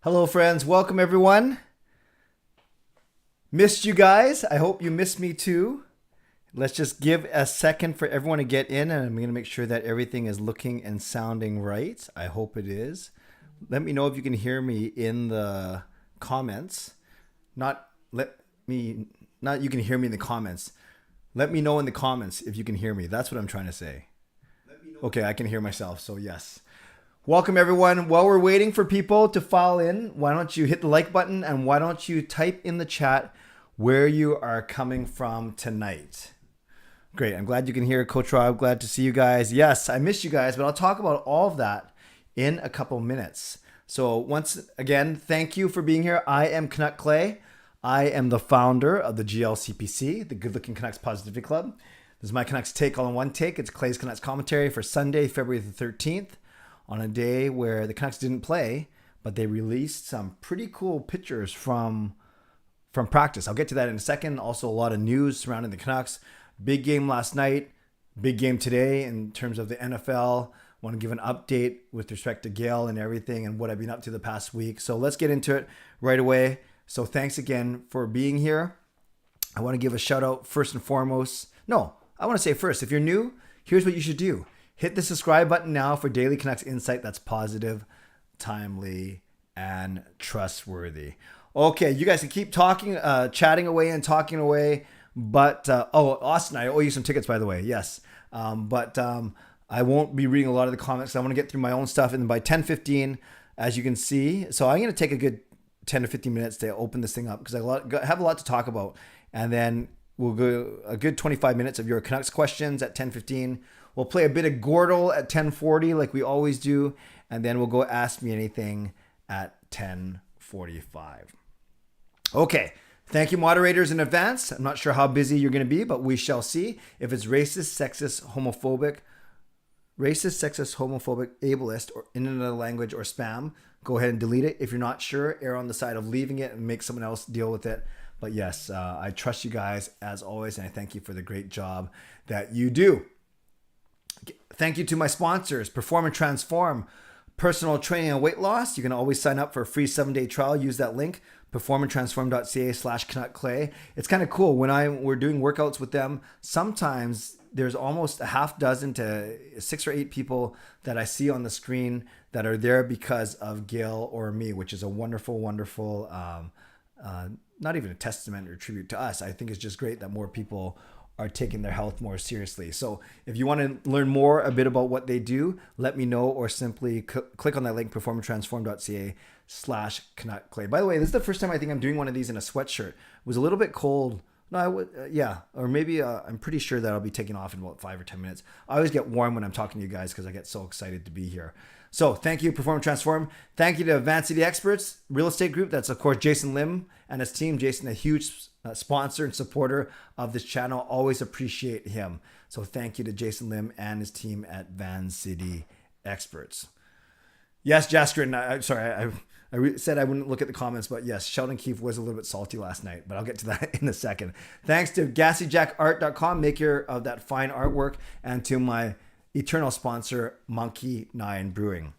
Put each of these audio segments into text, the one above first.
Hello, friends. Welcome, everyone. Missed you guys. I hope you missed me too. Let's just give a second for everyone to get in, and I'm going to make sure that everything is looking and sounding right. I hope it is. Let me know if you can hear me in the comments. Not you can hear me in the comments. Let me know in the comments if you can hear me. That's what I'm trying to say. Okay, I can hear myself, so yes. Welcome, everyone. While we're waiting for people to file in, why don't you hit the like button and why don't you type in the chat where you are coming from tonight. Great. I'm glad you can hear Coach Rob. Glad to see you guys. Yes, I missed you guys, but I'll talk about all of that in a couple minutes. So once again, thank you for being here. I am Canuck Clay. I am the founder of the GLCPC, the Good Looking Canucks Positivity Club. This is my Canucks take all in one take. It's Clay's Canucks commentary for Sunday, February the 13th. On a day where the Canucks didn't play, but they released some pretty cool pictures from practice. I'll get to that in a second. Also, a lot of news surrounding the Canucks. Big game last night, big game today in terms of the NFL. Want to give an update with respect to Gale and everything and what I've been up to the past week. So let's get into it right away. So thanks again for being here. I want to give a shout out first and foremost. No, I want to say first, if you're new, here's what you should do. Hit the subscribe button now for daily Canucks insight that's positive, timely, and trustworthy. Okay, you guys can keep talking, chatting away and talking away. But, Austin, I owe you some tickets, by the way. Yes. But I won't be reading a lot of the comments. I want to get through my own stuff. And by 10:15, as you can see, so I'm going to take a good 10 to 15 minutes to open this thing up because I have a lot to talk about. And then we'll go a good 25 minutes of your Canucks questions at 10:15. We'll play a bit of Gordle at 10:40 like we always do. And then we'll go Ask Me Anything at 10:45. Okay. Thank you, moderators, in advance. I'm not sure how busy you're going to be, but we shall see. If it's racist, sexist, homophobic, ableist, or in another language, or spam, go ahead and delete it. If you're not sure, err on the side of leaving it and make someone else deal with it. But yes, I trust you guys as always, and I thank you for the great job that you do. Thank you to my sponsors, Perform and Transform, personal training and weight loss. You can always sign up for a free 7-day trial. Use that link, performandtransform.ca/CanuckClay. It's kind of cool. When we're doing workouts with them, sometimes there's almost a half dozen to 6 or 8 people that I see on the screen that are there because of Gail or me, which is a wonderful, wonderful, not even a testament or tribute to us. I think it's just great that more people are taking their health more seriously. So if you want to learn more a bit about what they do, let me know or simply click on that link, performandtransform.ca/CanuckClay. By the way, this is the first time I think I'm doing one of these in a sweatshirt. It was a little bit cold. No, I would, or maybe I'm pretty sure that I'll be taking off in about 5 or 10 minutes. I always get warm when I'm talking to you guys because I get so excited to be here. So thank you, Perform and Transform. Thank you to Advanced City Experts Real Estate Group. That's, of course, Jason Lim and his team. Jason, a huge sponsor and supporter of this channel. Always appreciate him. So thank you to Jason Lim and his team at Van City Experts. Yes, Jaskrin, I'm sorry, I said I wouldn't look at the comments, but yes, Sheldon Keefe was a little bit salty last night, but I'll get to that in a second. Thanks to GassyJackArt.com, maker of that fine artwork, and to my eternal sponsor, Monkey 9 Brewing.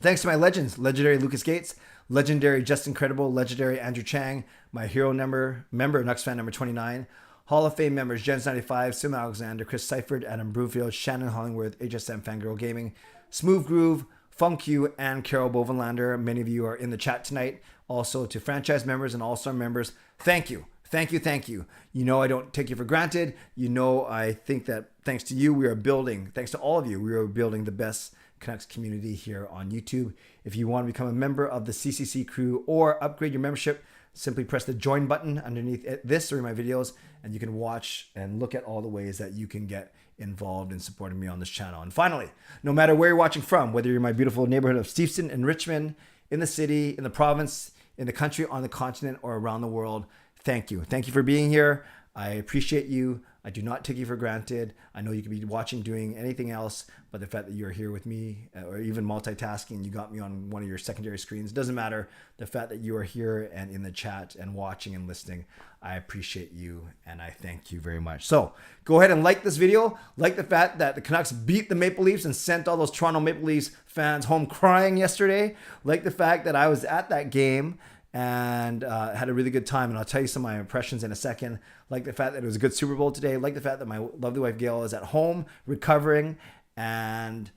Thanks to my legends, legendary Lucas Gates, legendary Justin Credible, legendary Andrew Chang, my hero member, nucksfan number 29, Hall of Fame members, Jens95, simalexander, Chris Seifert, Adam Broomfield, Shannon Hollingworth, Hsmfangirl Gaming, Smoovegroove, Funk You, and Carol Bovenlander. Many of you are in the chat tonight. Also to franchise members and all-star members, thank you. Thank you, thank you. You know I don't take you for granted. You know I think that thanks to you, we are building, thanks to all of you, we are building the best Canucks community here on YouTube. If you want to become a member of the CCC Crew or upgrade your membership, simply press the join button underneath this or my videos, and you can watch and look at all the ways that you can get involved in supporting me on this channel. And finally, no matter where you're watching from, whether you're in my beautiful neighborhood of Steveston and Richmond, in the city, in the province, in the country, on the continent, or around the world, thank you. Thank you for being here. I appreciate you. I do not take you for granted. I know you could be watching, doing anything else, but the fact that you're here with me, or even multitasking, you got me on one of your secondary screens, doesn't matter. The fact that you are here and in the chat and watching and listening, I appreciate you and I thank you very much. So go ahead and like this video. Like the fact that the Canucks beat the Maple Leafs and sent all those Toronto Maple Leafs fans home crying yesterday. Like the fact that I was at that game and had a really good time. And I'll tell you some of my impressions in a second. Like the fact that it was a good Super Bowl today. Like the fact that my lovely wife Gail is at home recovering, and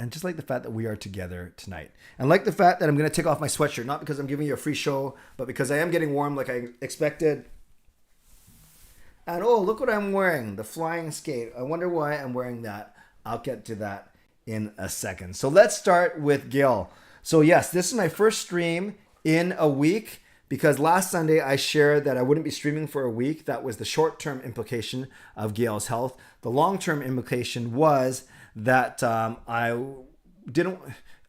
just like the fact that we are together tonight. And like the fact that I'm going to take off my sweatshirt, not because I'm giving you a free show, but because I am getting warm like I expected. And oh, look what I'm wearing, the flying skate. I wonder why I'm wearing that. I'll get to that in a second. So let's start with Gail. So yes, this is my first stream in a week, because last Sunday I shared that I wouldn't be streaming for a week. That was the short-term implication of Gail's health. The long-term implication was that I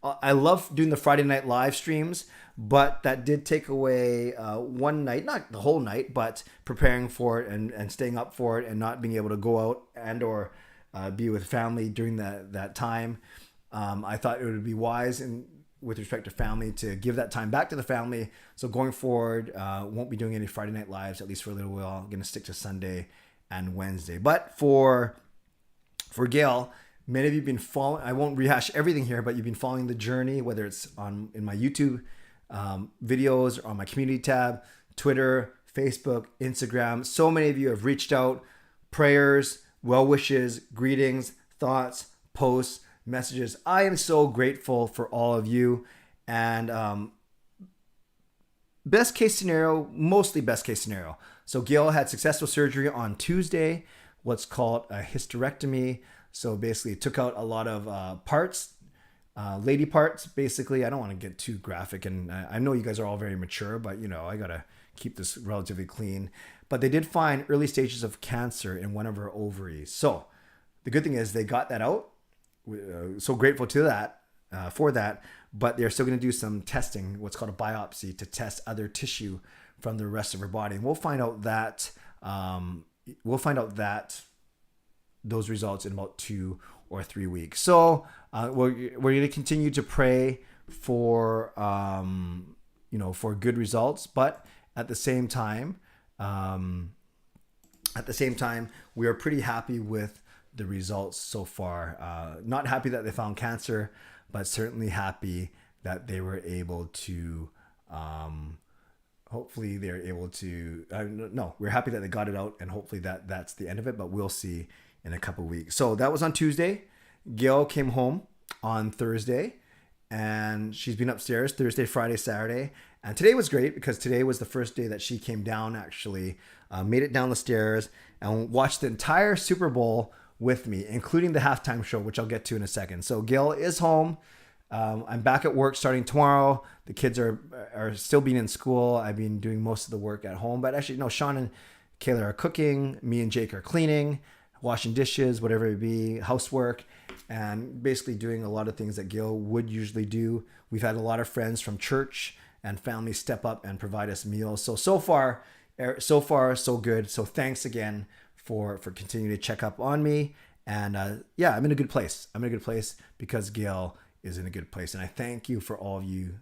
love doing the Friday night live streams, but that did take away one night, not the whole night, but preparing for it and staying up for it and not being able to go out and or be with family during that time. I thought it would be wise with respect to family to give that time back to the family. So going forward, won't be doing any Friday night lives, at least for a little while. I'm going to stick to Sunday and Wednesday. But for Gail, many of you have been following, I won't rehash everything here, but you've been following the journey, whether it's in my YouTube videos or on my community tab, Twitter, Facebook, Instagram. So many of you have reached out, prayers, well wishes, greetings, thoughts, posts, messages. I am so grateful for all of you. And best case scenario, mostly best case scenario. So Gail had successful surgery on Tuesday, what's called a hysterectomy. So basically it took out a lot of parts, lady parts, basically. I don't want to get too graphic, and I know you guys are all very mature, but I got to keep this relatively clean. But they did find early stages of cancer in one of her ovaries. So the good thing is they got that out. So grateful to that, for that, but they're still going to do some testing, what's called a biopsy, to test other tissue from the rest of her body. And we'll find out that, those results in about 2 or 3 weeks. So we're going to continue to pray for, for good results, but at the same time, we are pretty happy with the results so far. Not happy that they found cancer, but certainly happy that they were able to, hopefully they're able to, we're happy that they got it out, and hopefully that's the end of it, but we'll see in a couple of weeks. So that was on Tuesday. Gail came home on Thursday, and she's been upstairs Thursday, Friday, Saturday. And today was great because today was the first day that she came down, actually, made it down the stairs and watched the entire Super Bowl with me, including the halftime show, which I'll get to in a second. So Gail is home. I'm back at work starting tomorrow. The kids are still being in school. I've been doing most of the work at home, but actually, no, Sean and Kayla are cooking. Me and Jake are cleaning, washing dishes, whatever it be, housework, and basically doing a lot of things that Gail would usually do. We've had a lot of friends from church and family step up and provide us meals. So far, so good. So thanks again for continuing to check up on me. And I'm in a good place. I'm in a good place because Gail is in a good place. And I thank you for all of you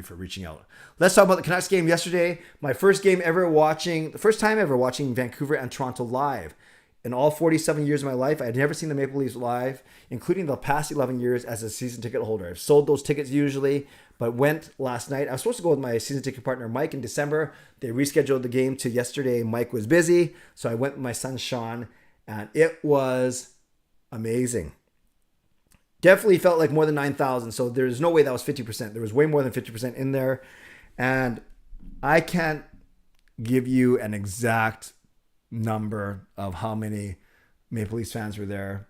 for reaching out. Let's talk about the Canucks game yesterday. My first time ever watching Vancouver and Toronto live. In all 47 years of my life, I had never seen the Maple Leafs live, including the past 11 years as a season ticket holder. I've sold those tickets usually, but went last night. I was supposed to go with my season ticket partner, Mike, in December. They rescheduled the game to yesterday. Mike was busy, so I went with my son, Sean, and it was amazing. Definitely felt like more than 9,000, so there's no way that was 50%. There was way more than 50% in there, and I can't give you an exact number of how many Maple Leafs fans were there.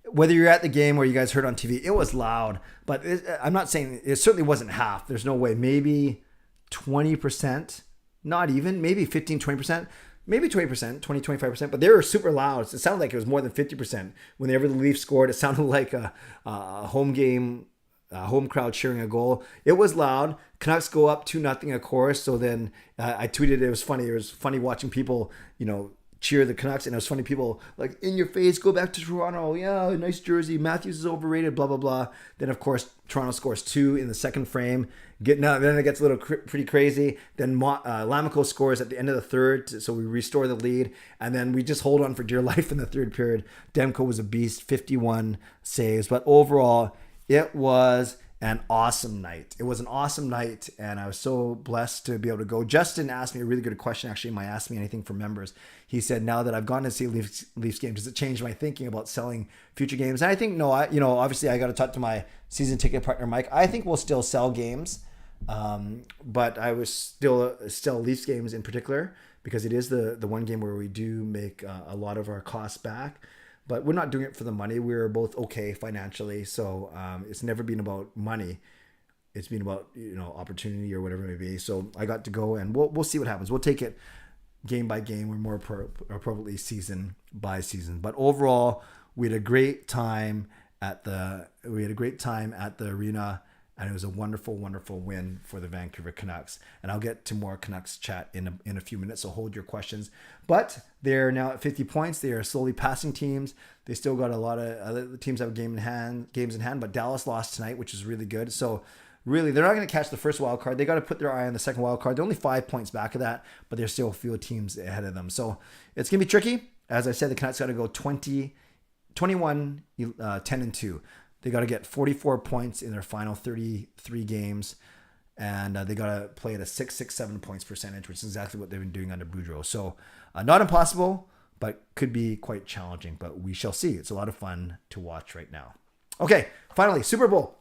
Whether you're at the game or you guys heard on TV, it was loud, but I'm not saying it certainly wasn't half. There's no way. Maybe 20%, not even, maybe 15, 20%, maybe 20%, 20, 25%, but they were super loud. It sounded like it was more than 50%. Whenever the Leafs scored, it sounded like a home game, home crowd cheering a goal. It was loud. Canucks go up 2-0, of course. So then I tweeted it was funny. It was funny watching people, cheer the Canucks. And it was funny, people like, in your face, go back to Toronto. Yeah, nice jersey. Matthews is overrated, blah, blah, blah. Then, of course, Toronto scores 2 in the second frame. Then it gets a little pretty crazy. Then Lammikko scores at the end of the third, so we restore the lead. And then we just hold on for dear life in the third period. Demko was a beast, 51 saves. But overall, it was an awesome night. It was an awesome night, and I was so blessed to be able to go. Justin asked me a really good question, actually, in my Ask Me Anything for members. He said, now that I've gone to see Leafs game, does it change my thinking about selling future games? And I think, no, obviously I got to talk to my season ticket partner, Mike. I think we'll still sell games, but I was still Leafs games in particular, because it is the one game where we do make a lot of our costs back. But we're not doing it for the money. We're both okay financially. So it's never been about money. It's been about, opportunity or whatever it may be. So I got to go, and we'll see what happens. We'll take it game by game, or more appropriately season by season. But overall, we had a great time at the arena, and it was a wonderful, wonderful win for the Vancouver Canucks. And I'll get to more Canucks chat in a few minutes, so hold your questions. But they're now at 50 points. They are slowly passing teams. They still got a lot of other teams have games in hand, but Dallas lost tonight, which is really good. So really, they're not going to catch the first wild card. They got to put their eye on the second wild card. They're only 5 points back of that, but there's still a few teams ahead of them. So it's going to be tricky. As I said, the Canucks got to go 21, 10-2. They got to get 44 points in their final 33 games, and they got to play at a 6.67 points percentage, which is exactly what they've been doing under Boudreau. So not impossible, but could be quite challenging, but we shall see. It's a lot of fun to watch right now. Okay, finally, Super Bowl.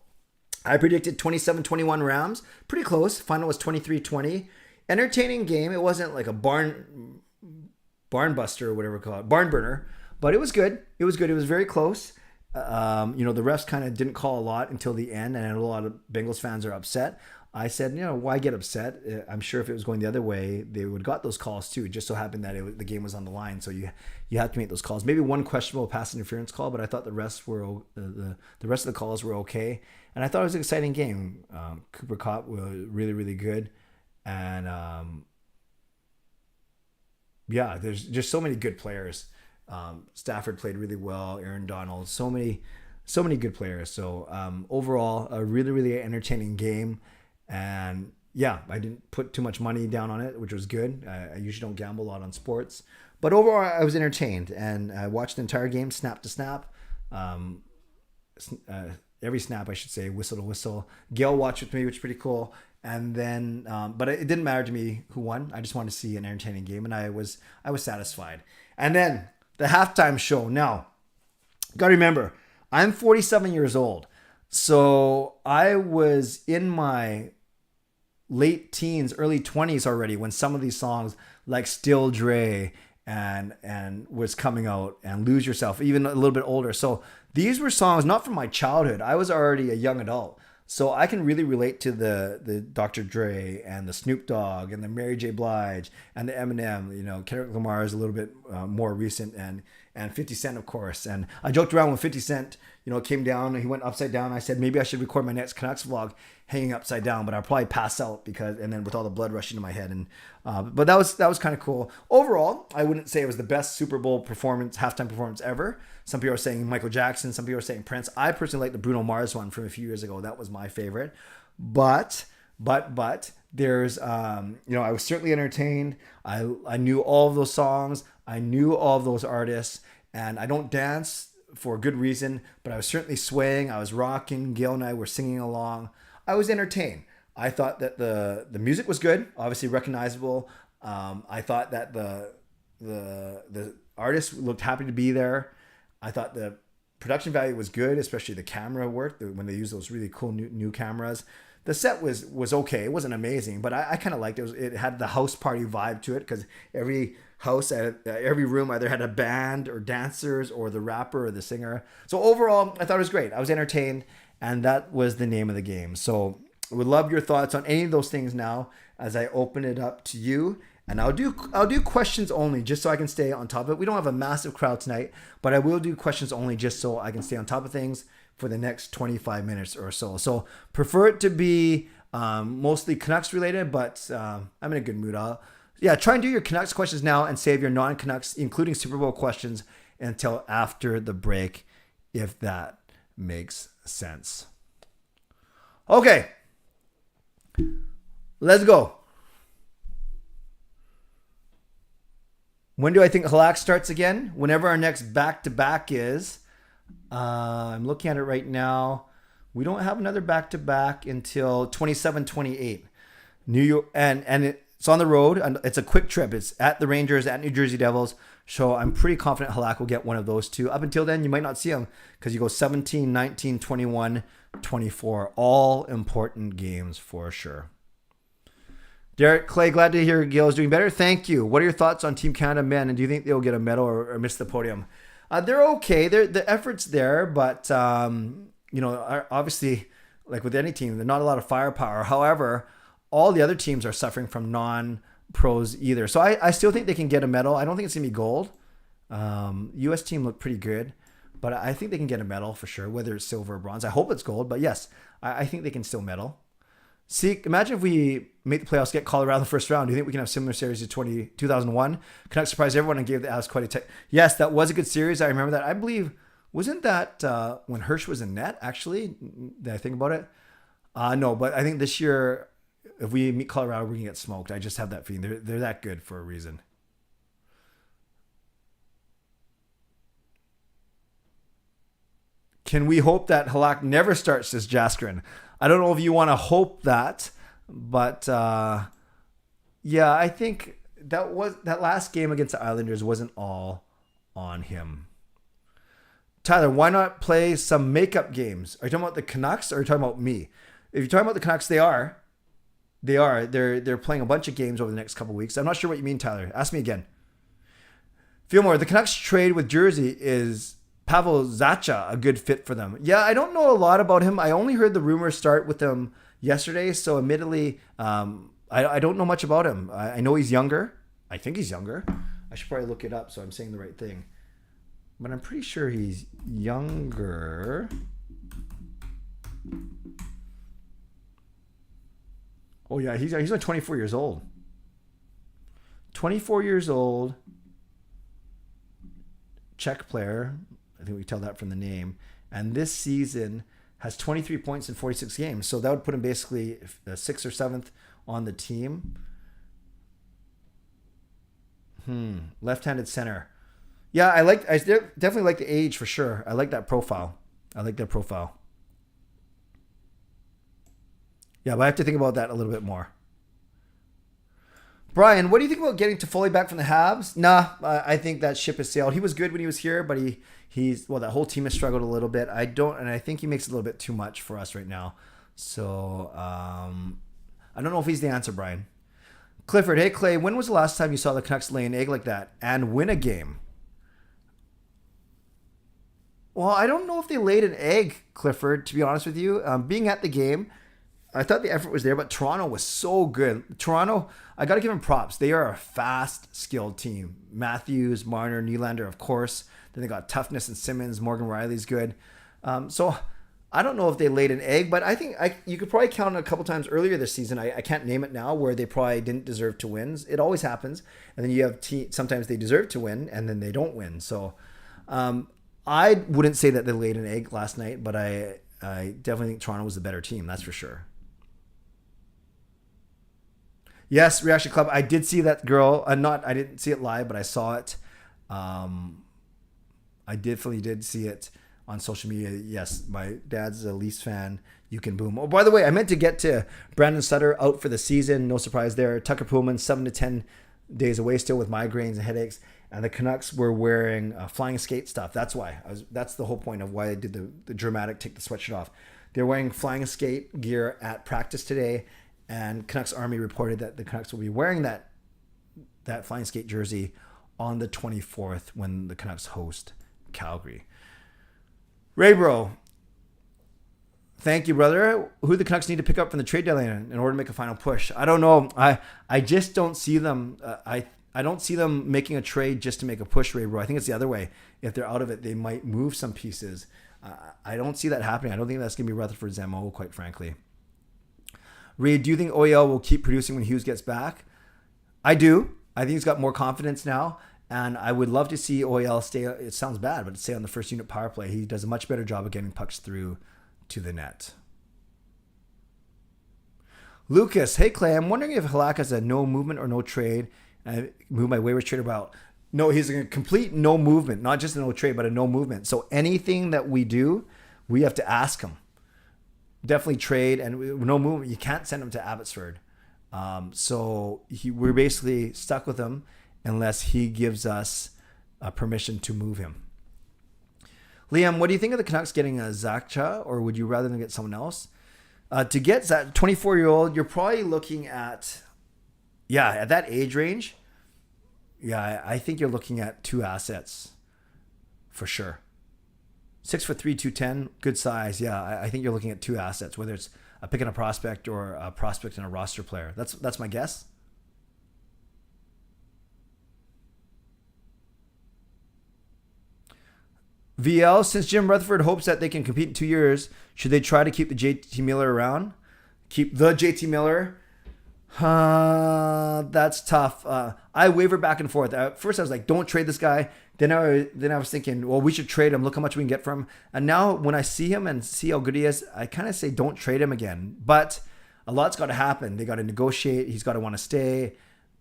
I predicted 27-21 Rams. Pretty close. Final was 23-20. Entertaining game. It wasn't like a barn buster or whatever we call it, barn burner, but it was good. It was very close. The refs kind of didn't call a lot until the end, and I know a lot of Bengals fans are upset. I said, why get upset? I'm sure if it was going the other way, they would have got those calls too. It just so happened that the game was on the line, so you have to make those calls. Maybe one questionable pass interference call, but I thought the rest of the calls were okay, and I thought it was an exciting game. Cooper Kupp was really, really good, and there's just so many good players. Stafford played really well. Aaron Donald, so many good players. So overall, a really, really entertaining game. And I didn't put too much money down on it, which was good. I usually don't gamble a lot on sports, but overall, I was entertained, and I watched the entire game, snap to snap. Every snap, I should say, whistle to whistle. Gail watched with me, which is pretty cool. And then, but it didn't matter to me who won. I just wanted to see an entertaining game, and I was satisfied. And then the halftime show. Now, got to remember, I'm 47 years old. So I was in my late teens, early 20s already when some of these songs like Still Dre and was coming out, and Lose Yourself, even a little bit older. So these were songs not from my childhood. I was already a young adult. So I can really relate to the Dr. Dre and the Snoop Dogg and the Mary J. Blige and the Eminem. Kendrick Lamar is a little bit more recent, and 50 Cent, of course. And I joked around when 50 Cent, came down and he went upside down. I said, maybe I should record my next Canucks vlog hanging upside down, but I'll probably pass out and then with all the blood rushing to my head. And but that was kind of cool. Overall, I wouldn't say it was the best Super Bowl halftime performance ever. Some people are saying Michael Jackson. Some people are saying Prince. I personally like the Bruno Mars one from a few years ago. That was my favorite. But there's, I was certainly entertained. I knew all of those songs. I knew all of those artists, and I don't dance for a good reason, but I was certainly swaying. I was rocking. Gail and I were singing along. I was entertained. I thought that the music was good, obviously recognizable. I thought that the artists looked happy to be there. I thought the production value was good, especially the camera work when they used those really cool new cameras. The set was okay. It wasn't amazing, but I kind of liked it. It had the house party vibe to it, because every house, every room either had a band or dancers or the rapper or the singer. So overall, I thought it was great. I was entertained, and that was the name of the game. So I would love your thoughts on any of those things now as I open it up to you. And I'll do questions only, just so I can stay on top of it. We don't have a massive crowd tonight, but I will do questions only just so I can stay on top of things for the next 25 minutes or so. So prefer it to be mostly Canucks related, but I'm in a good mood. Yeah, try and do your Canucks questions now and save your non-Canucks, including Super Bowl questions, until after the break, if that makes sense. Okay. Let's go. When do I think Halak starts again? Whenever our next back-to-back is. I'm looking at it right now. We don't have another back-to-back until 27-28. New York, and it's on the road. And it's a quick trip. It's at the Rangers, at New Jersey Devils. So I'm pretty confident Halak will get one of those two. Up until then, you might not see him because you go 17, 19, 21, 24. All important games for sure. Derek Clay, glad to hear Gale's doing better. Thank you. What are your thoughts on Team Canada men? And do you think they'll get a medal or miss the podium? They're okay. The effort's there, but obviously, like with any team, there's not a lot of firepower. However, all the other teams are suffering from non-pros either. So I still think they can get a medal. I don't think it's gonna be gold. U.S. team looked pretty good, but I think they can get a medal for sure, whether it's silver or bronze. I hope it's gold, but yes, I think they can still medal. See, imagine if we make the playoffs, get Colorado in the first round. Do you think we can have similar series to 2001? Canucks surprised everyone and gave the Avs quite a Yes, that was a good series. I remember that. I believe, wasn't that when Hirsch was in net, actually? Did I think about it? No, but I think this year, if we meet Colorado, we're going to get smoked. I just have that feeling. They're that good for a reason. Can we hope that Halak never starts, says Jaskrin? I don't know if you want to hope that, but yeah, I think that last game against the Islanders wasn't all on him. Tyler, why not play some makeup games? Are you talking about the Canucks or are you talking about me? If you're talking about the Canucks, they are. They're playing a bunch of games over the next couple of weeks. I'm not sure what you mean, Tyler. Ask me again. Fillmore, the Canucks trade with Jersey is Pavel Zacha a good fit for them? Yeah, I don't know a lot about him. I only heard the rumors start with him yesterday, so admittedly, I don't know much about him. I know he's younger. I think he's younger. I should probably look it up so I'm saying the right thing. But I'm pretty sure he's younger. Oh yeah, he's only 24 years old. 24 years old. Czech player. I think we can tell that from the name. And this season has 23 points in 46 games. So that would put him basically 6th or 7th on the team. Left-handed center. Yeah, I definitely like the age for sure. I like that profile. Yeah, but I have to think about that a little bit more. Brian, what do you think about getting Toffoli back from the Habs? Nah, I think that ship has sailed. He was good when he was here, but that whole team has struggled a little bit. I think he makes it a little bit too much for us right now. So I don't know if he's the answer, Brian. Clifford, hey Clay, when was the last time you saw the Canucks lay an egg like that and win a game? Well, I don't know if they laid an egg, Clifford, to be honest with you. Being at the game, I thought the effort was there, but Toronto was so good. Toronto, I got to give them props. They are a fast, skilled team. Matthews, Marner, Nylander, of course. Then they got toughness and Simmons. Morgan Riley's good. So I don't know if they laid an egg, but I think you could probably count a couple times earlier this season. I can't name it now where they probably didn't deserve to win. It always happens. And then you have sometimes they deserve to win and then they don't win. So I wouldn't say that they laid an egg last night, but I definitely think Toronto was the better team. That's for sure. Yes, Reaction Club. I did see that girl. I didn't see it live, but I saw it. I definitely did see it on social media. Yes, my dad's a Leafs fan. You can boom. Oh, by the way, I meant to get to Brandon Sutter out for the season. No surprise there. Tucker Pullman, 7 to 10 days away still with migraines and headaches. And the Canucks were wearing flying skate stuff. That's why. That's the whole point of why I did the dramatic take the sweatshirt off. They're wearing flying skate gear at practice today. And Canucks Army reported that the Canucks will be wearing that flying skate jersey on the 24th when the Canucks host Calgary. Ray Bro, thank you, brother. Who the Canucks need to pick up from the trade deadline in order to make a final push? I don't know. I just don't see them. I don't see them making a trade just to make a push, Ray Bro. I think it's the other way. If they're out of it, they might move some pieces. I don't see that happening. I don't think that's going to be Rutherford's MO, quite frankly. Reed, do you think OEL will keep producing when Hughes gets back? I do. I think he's got more confidence now. And I would love to see OEL stay. It sounds bad, but stay on the first unit power play. He does a much better job of getting pucks through to the net. Lucas, hey Clay, I'm wondering if Halak has a no movement or no trade. I move my waivers trader about. No, he's a complete no movement, not just a no trade, but a no movement. So anything that we do, we have to ask him. Definitely trade and no movement. You can't send him to Abbotsford. So we're basically stuck with him unless he gives us permission to move him. Liam, what do you think of the Canucks getting a Zakcha, or would you rather than get someone else? To get that 24-year-old, you're probably looking at, at that age range, I think you're looking at 2 assets for sure. 6'3", 210, good size. Yeah, I think you're looking at 2 assets, whether it's a pick and a prospect or a prospect and a roster player. That's my guess. VL, since Jim Rutherford hopes that they can compete in 2 years, should they try to keep the JT Miller around? Keep the JT Miller? That's tough. I waver back and forth. At first I was like, don't trade this guy. Then I was thinking, well, we should trade him. Look how much we can get from him. And now when I see him and see how good he is, I kind of say, don't trade him again. But a lot's got to happen. They got to negotiate. He's got to want to stay,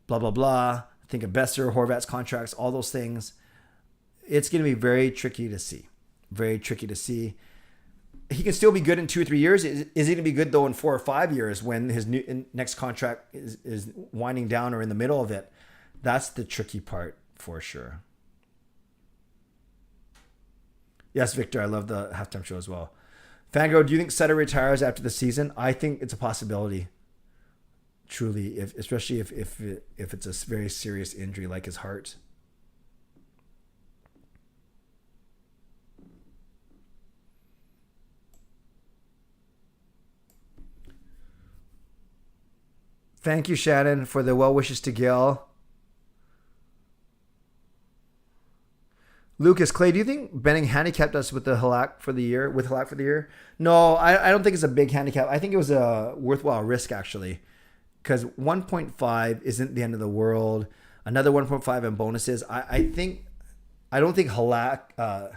blah, blah, blah. Think of Besser, Horvat's contracts, all those things. It's going to be very tricky to see. Very tricky to see. He can still be good in 2 or 3 years. Is he going to be good, though, in 4 or 5 years when his next contract is winding down or in the middle of it? That's the tricky part for sure. Yes, Victor, I love the halftime show as well. Fango, do you think Sutter retires after the season? I think it's a possibility. Truly, especially if it's a very serious injury like his heart. Thank you, Shannon, for the well wishes to Gil. Lucas, Clay, do you think Benning handicapped us with the Halak for the year? No, I don't think it's a big handicap. I think it was a worthwhile risk actually, because 1.5 isn't the end of the world. Another 1.5 in bonuses. I don't think Halak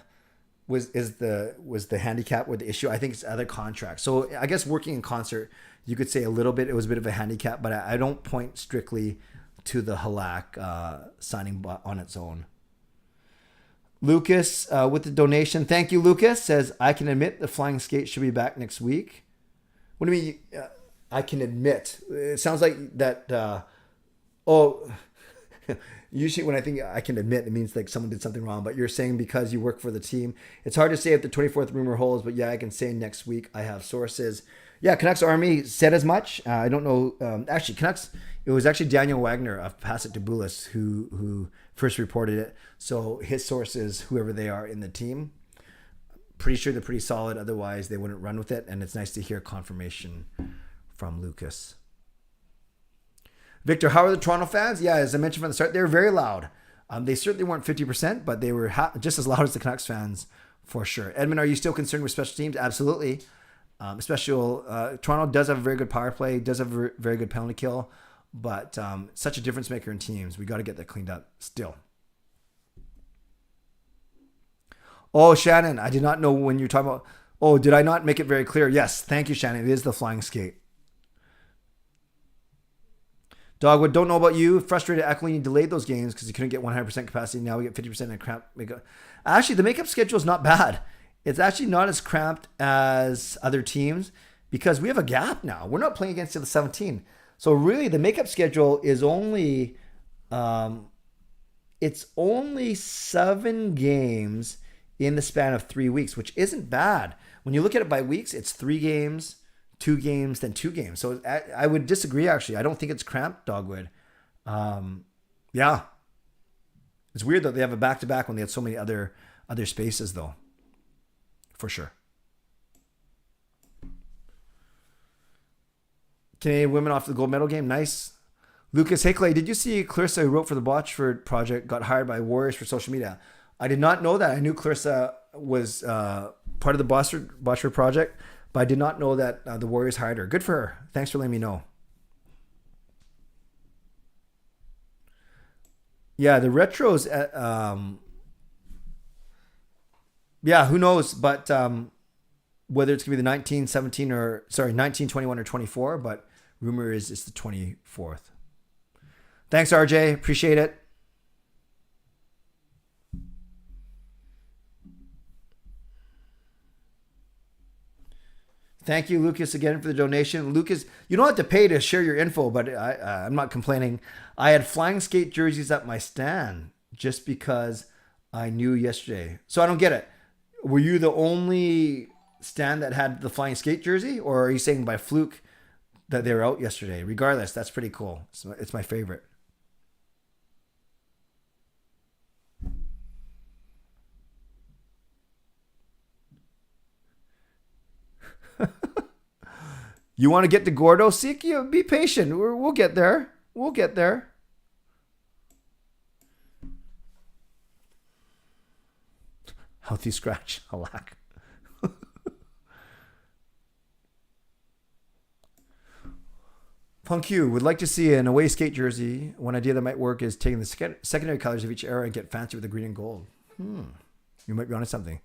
was the handicap or the issue. I think it's other contracts. So I guess working in concert, you could say a little bit, it was a bit of a handicap, but I don't point strictly to the Halak signing on its own. Lucas with the donation. Thank you, Lucas. Says, I can admit the flying skate should be back next week. What do you mean? I can admit. It sounds like that. Usually when I think I can admit, it means like someone did something wrong, but you're saying because you work for the team. It's hard to say if the 24th rumor holds, but yeah, I can say next week I have sources. Yeah, Canucks Army said as much. I don't know. Actually, Canucks, it was actually Daniel Wagner of Pass It to Bulis who first reported it. So his sources, whoever they are in the team, pretty sure they're pretty solid. Otherwise, they wouldn't run with it. And it's nice to hear confirmation from Lucas. Victor, how are the Toronto fans? Yeah, as I mentioned from the start, they were very loud. They certainly weren't 50%, but they were just as loud as the Canucks fans for sure. Edmund, are you still concerned with special teams? Absolutely. Toronto does have a very good power play, does have a very good penalty kill, but such a difference maker in teams. We got to get that cleaned up still. Oh, Shannon, I did not know when you're talking about. Oh, did I not make it very clear? Yes, thank you, Shannon. It is the flying skate. Dogwood, don't know about you. Frustrated Aquilini delayed those games because he couldn't get 100% capacity. Now we get 50% and cramped makeup. Actually, the makeup schedule is not bad. It's actually not as cramped as other teams because we have a gap now. We're not playing against the 17. So really, the makeup schedule is only it's only 7 games in the span of 3 weeks, which isn't bad. When you look at it by weeks, it's 3 games, 2 games, then 2 games. So I would disagree, actually. I don't think it's cramped, Dogwood. Yeah. It's weird that they have a back-to-back when they had so many other spaces, though. For sure. Canadian women off the gold medal game. Nice. Lucas, hey Clay, did you see Clarissa, who wrote for the Botchford project, got hired by Warriors for social media? I did not know that. I knew Clarissa was part of the Botchford project, but I did not know that the Warriors hired her. Good for her. Thanks for letting me know. Yeah, the retros. Yeah, who knows? But whether it's gonna be the 1917 or sorry 1921 or 24, but rumor is it's the 24th. Thanks, RJ. Appreciate it. Thank you, Lucas, again for the donation. Lucas, you don't have to pay to share your info, but I'm not complaining. I had flying skate jerseys at my stand just because I knew yesterday. So I don't get it. Were you the only stand that had the flying skate jersey, or are you saying by fluke that they were out yesterday? Regardless, that's pretty cool. It's my favorite. You want to get to Gordle? Seek you. Be patient. We'll get there. We'll get there. Healthy scratch. Halak. Punk you would like to see an away skate jersey. One idea that might work is taking the secondary colors of each era and get fancy with the green and gold. You might be onto something.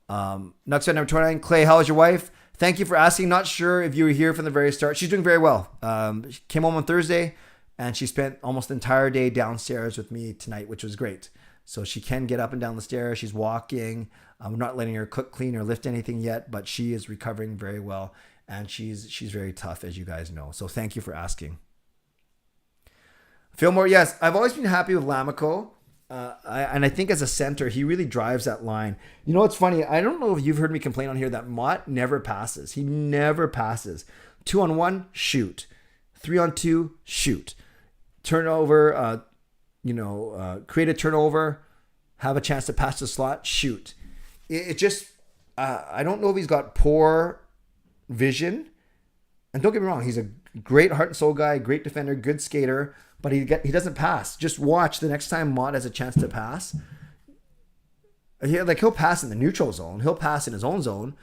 Nucksfan number 29. Clay, how is your wife? Thank you for asking. Not sure if you were here from the very start. She's doing very well. She came home on Thursday and she spent almost the entire day downstairs with me tonight, which was great. So she can get up and down the stairs. She's walking. I'm not letting her cook, clean, or lift anything yet, but she is recovering very well. And she's very tough, as you guys know. So thank you for asking. Fillmore, yes. I've always been happy with Lamico. And I think as a center, he really drives that line. You know what's funny? I don't know if you've heard me complain on here that Mott never passes. He never passes. 2-on-1, shoot. 3-on-2, shoot. Turnover, create a turnover, have a chance to pass the slot, shoot. It just, I don't know if he's got poor vision. And don't get me wrong, he's a great heart and soul guy, great defender, good skater, but he doesn't pass. Just watch the next time Mott has a chance to pass. He'll pass in the neutral zone. He'll pass in his own zone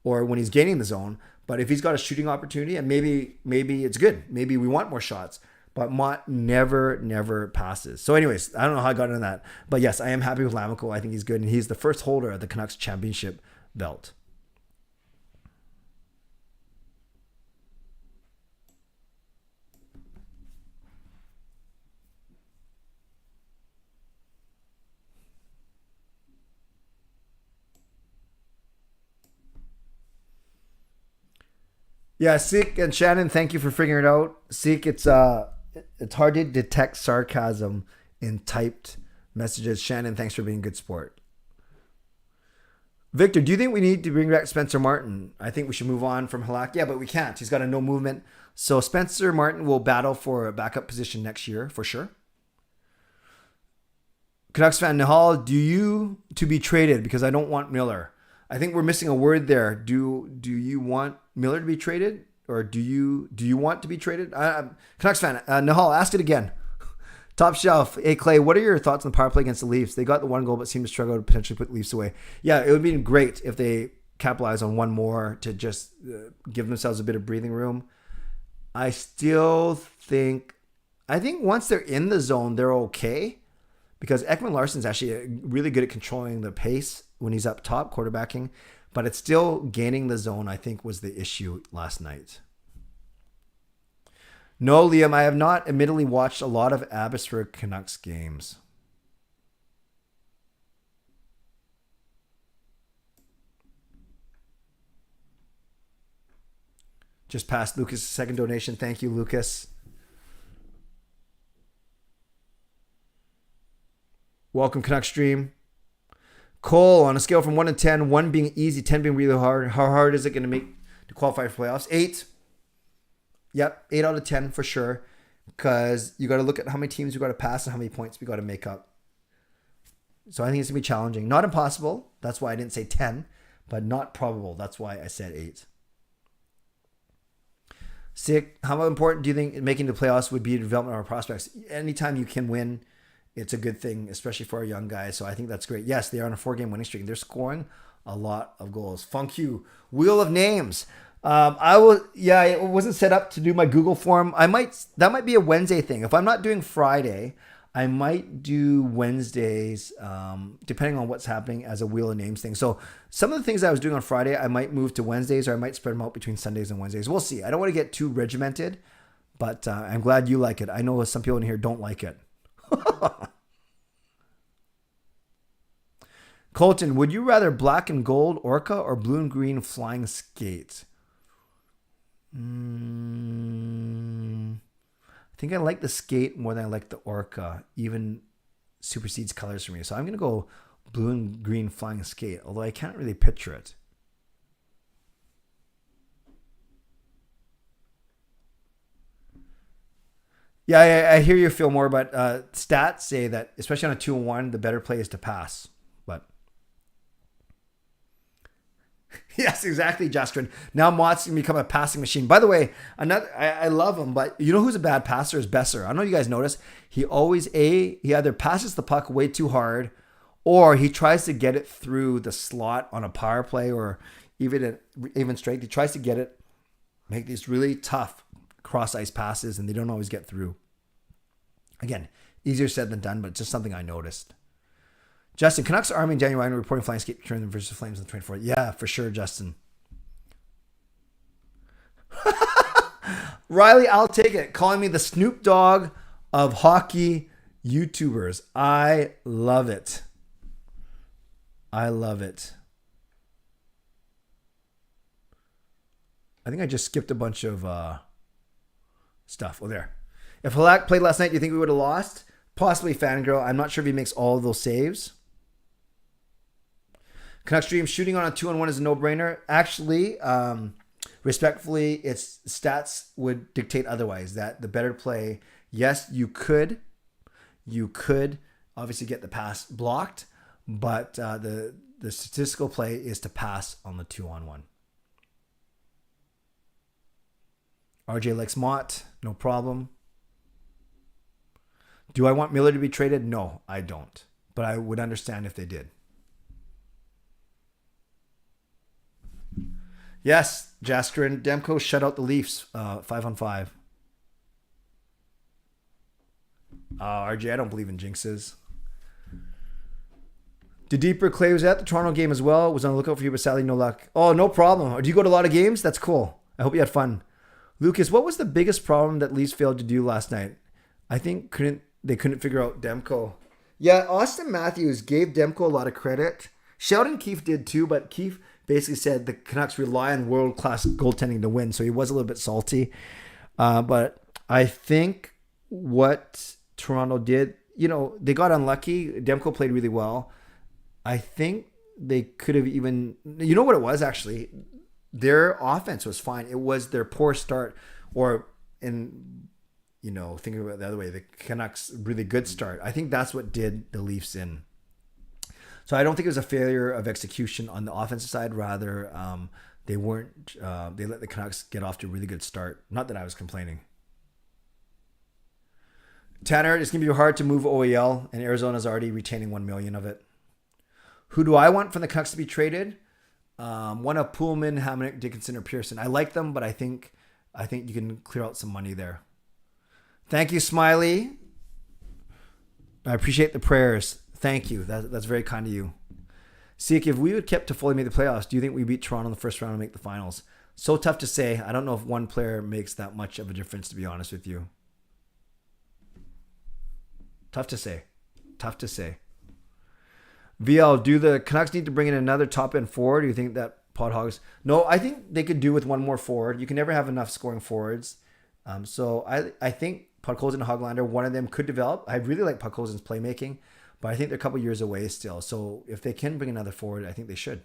or when he's gaining the zone. But if he's got a shooting opportunity, and maybe it's good. Maybe we want more shots. But Mott never passes. So anyways, I don't know how I got into that. But yes, I am happy with Lamico. I think he's good. And he's the first holder of the Canucks championship belt. Yeah, Seek and Shannon, thank you for figuring it out. Seek, it's hard to detect sarcasm in typed messages. Shannon, thanks for being a good sport. Victor, do you think we need to bring back Spencer Martin? I think we should move on from Halak. Yeah, but we can't. He's got a no movement. So Spencer Martin will battle for a backup position next year, for sure. Canucks fan Nihal, do you to be traded? Because I don't want Miller. I think we're missing a word there. Do you want Miller to be traded, or do you want to be traded? Canucks fan Nahal, ask it again. Top shelf. Hey Clay, what are your thoughts on the power play against the Leafs? They got the one goal, but seem to struggle to potentially put the Leafs away. Yeah, it would be great if they capitalize on one more to just give themselves a bit of breathing room. I think once they're in the zone, they're okay, because Ekman Larsson's actually really good at controlling the pace when he's up top quarterbacking, but it's still gaining the zone, I think, was the issue last night. No, Liam, I have not admittedly watched a lot of Abbotsford Canucks games. Just passed Lucas' second donation. Thank you, Lucas. Welcome, Canuck Stream. Cole, on a scale from 1 to 10, 1 being easy, 10 being really hard, how hard is it going to make to qualify for playoffs? 8. Yep, 8 out of 10 for sure. Because you got to look at how many teams you got to pass and how many points we got to make up. So I think it's going to be challenging. Not impossible. That's why I didn't say 10. But not probable. That's why I said 8. Sick. How important do you think making the playoffs would be to development of our prospects? Anytime you can win, it's a good thing, especially for our young guys. So I think that's great. Yes, they are on a 4-game winning streak. They're scoring a lot of goals. Funk you. Wheel of names. It wasn't set up to do my Google form. That might be a Wednesday thing. If I'm not doing Friday, I might do Wednesdays, depending on what's happening as a Wheel of Names thing. So some of the things I was doing on Friday, I might move to Wednesdays, or I might spread them out between Sundays and Wednesdays. We'll see. I don't want to get too regimented, but I'm glad you like it. I know some people in here don't like it. Colton, would you rather black and gold Orca or blue and green flying skate? I think I like the skate more than I like the Orca. Even supersedes colors for me. So I'm going to go blue and green flying skate, although I can't really picture it. Yeah, I hear you, Fillmore, but stats say that, especially on a 2-1, the better play is to pass. But yes, exactly, Justin. Now Mott's going to become a passing machine. By the way, I love him, but you know who's a bad passer is Besser. I don't know if you guys notice. He always, he either passes the puck way too hard, or he tries to get it through the slot on a power play, or even straight. He tries to get it, make these really tough cross-ice passes, and they don't always get through. Again, easier said than done, but it's just something I noticed. Justin, Canucks Army in January reporting flying skate return versus Flames on the 24th. Yeah, for sure, Justin. Riley, I'll take it. Calling me the Snoop Dogg of hockey YouTubers. I love it. I love it. I think I just skipped a bunch of stuff. Oh, there. If Halak played last night, do you think we would have lost? Possibly, Fangirl. I'm not sure if he makes all of those saves. Canucks Dream shooting on a 2-on-1 is a no-brainer. Actually, respectfully, its stats would dictate otherwise. That the better play, yes, you could obviously get the pass blocked, but the statistical play is to pass on the 2-on-1. RJ likes Mott, no problem. Do I want Miller to be traded? No, I don't. But I would understand if they did. Yes, Jasker and Demko shut out the Leafs 5-on-5. RJ, I don't believe in jinxes. The Deeper Clay was at the Toronto game as well. Was on the lookout for you, but sadly no luck. Oh, no problem. Do you go to a lot of games? That's cool. I hope you had fun. Lucas, what was the biggest problem that Leafs failed to do last night? I think they couldn't figure out Demko. Yeah, Austin Matthews gave Demko a lot of credit. Sheldon Keefe did too, but Keefe basically said the Canucks rely on world-class goaltending to win, so he was a little bit salty. But I think what Toronto did, they got unlucky. Demko played really well. I think they could have even, you know what it was actually? Their offense was fine. It was their poor start, or thinking about it the other way, the Canucks' really good start. I think that's what did the Leafs in. So I don't think it was a failure of execution on the offensive side. Rather, they weren't. They let the Canucks get off to a really good start. Not that I was complaining. Tanner, it's gonna be hard to move OEL, and Arizona's already retaining $1 million of it. Who do I want from the Canucks to be traded? One of Pullman, Hamonic, Dickinson, or Pearson. I like them, but I think you can clear out some money there. Thank you, Smiley. I appreciate the prayers. Thank you. That's very kind of you. Seek, if we would kept to fully make the playoffs, do you think we beat Toronto in the first round and make the finals? So tough to say. I don't know if one player makes that much of a difference, to be honest with you. Tough to say. VL, do the Canucks need to bring in another top-end forward? Do you think that Podhogs? No, I think they could do with one more forward. You can never have enough scoring forwards. So I think Podkolzin and Hoglander, one of them could develop. I really like Podkolzin's playmaking, but I think they're a couple years away still. So if they can bring another forward, I think they should.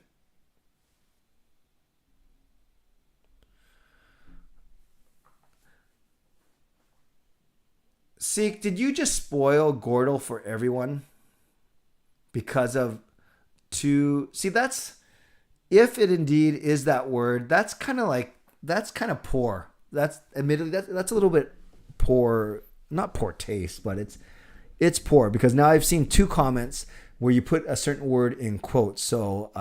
Seek, did you just spoil Gordle for everyone? Because of that's, if it indeed is that word, that's kind of poor. That's admittedly, that's a little bit poor, not poor taste, but it's poor, because now I've seen 2 comments where you put a certain word in quotes. So,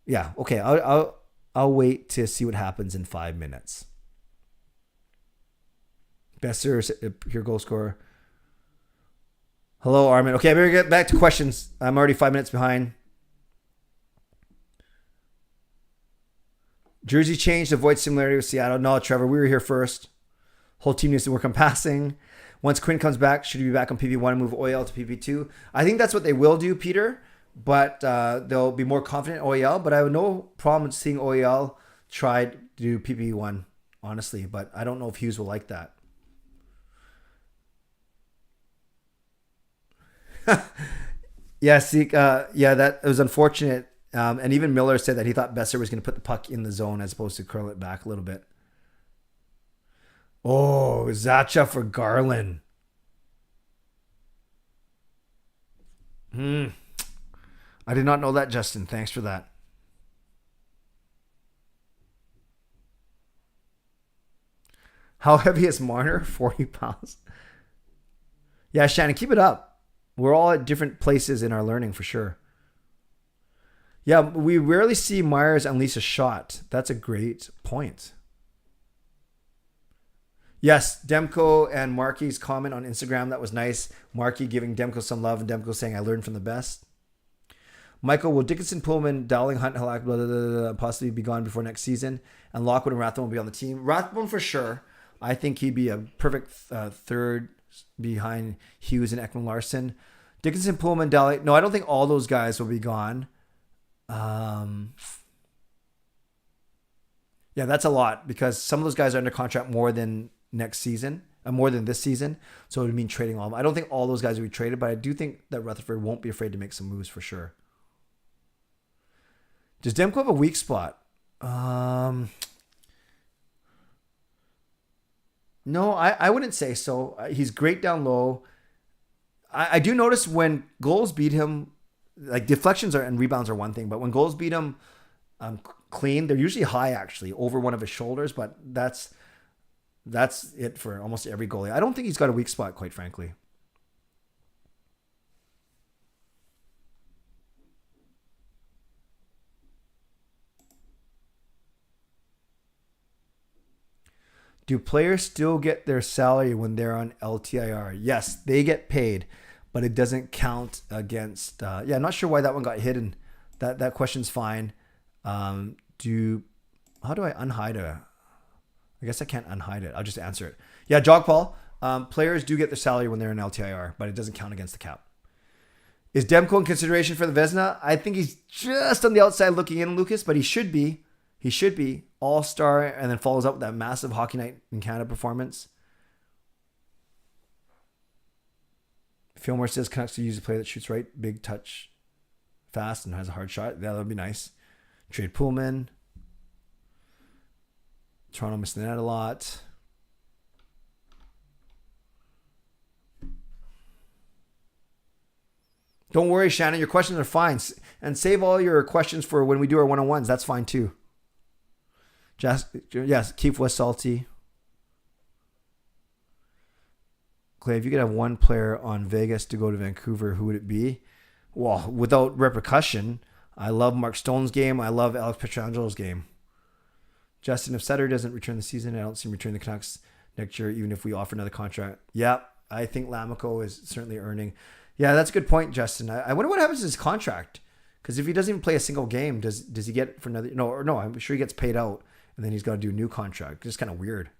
yeah, okay. I'll wait to see what happens in 5 minutes. Besser, your goal scorer. Hello, Armin. Okay, I better get back to questions. I'm already 5 minutes behind. Jersey changed to avoid similarity with Seattle. No, Trevor, we were here first. Whole team needs to work on passing. Once Quinn comes back, should he be back on PP1 and move OEL to PP2? I think that's what they will do, Peter, but they'll be more confident in OEL, but I have no problem seeing OEL try to do PP1, honestly, but I don't know if Hughes will like that. Yeah, that was unfortunate. And even Miller said that he thought Besser was going to put the puck in the zone as opposed to curl it back a little bit. Oh, Zacha for Garland. I did not know that, Justin. Thanks for that. How heavy is Marner? 40 pounds. Yeah, Shannon, keep it up. We're all at different places in our learning for sure. Yeah, we rarely see Myers unleash a shot. That's a great point. Yes, Demko and Marky's comment on Instagram, that was nice. Marky giving Demko some love and Demko saying, I learned from the best. Michael, will Dickinson, Pullman, Dowling, Hunt, Halak, blah, blah, blah, blah, possibly be gone before next season? And Lockwood and Rathbone will be on the team. Rathbone for sure. I think he'd be a perfect third behind Hughes and Ekman Larson. Dickinson, Pullman, Dowling. No, I don't think all those guys will be gone. Yeah, that's a lot because some of those guys are under contract more than next season, more than this season. So it would mean trading all of them. I don't think all those guys will be traded, but I do think that Rutherford won't be afraid to make some moves for sure. Does Demko have a weak spot? No, I wouldn't say so. He's great down low. I do notice when goals beat him, like deflections and rebounds are one thing, but when goals beat him clean, they're usually high actually over one of his shoulders, but that's it for almost every goalie. I don't think he's got a weak spot, quite frankly. Do players still get their salary when they're on LTIR? Yes, they get paid, but it doesn't count against. Yeah, I'm not sure why that one got hidden. That question's fine. How do I unhide a? I guess I can't unhide it. I'll just answer it. Yeah, Jog Paul. Players do get their salary when they're in LTIR, but it doesn't count against the cap. Is Demko in consideration for the Vezina? I think he's just on the outside looking in, Lucas, but he should be. He should be all-star and then follows up with that massive Hockey Night in Canada performance. Fillmore says Canucks to use a player that shoots right, big touch, fast, and has a hard shot. Yeah, that would be nice. Trade Pullman. Toronto missing that a lot. Don't worry, Shannon. Your questions are fine. And save all your questions for when we do our one-on-ones. That's fine too. Yes, Keith was salty. Clay, if you could have one player on Vegas to go to Vancouver, who would it be? Well, without repercussion, I love Mark Stone's game. I love Alex Petrangelo's game. Justin, if Sutter doesn't return the season, I don't see him returning the Canucks next year, even if we offer another contract. Yeah, I think Lamico is certainly earning. Yeah, that's a good point, Justin. I wonder what happens to his contract. Because if he doesn't even play a single game, does he get for another? No, I'm sure he gets paid out. And then he's got to do a new contract. Just kind of weird.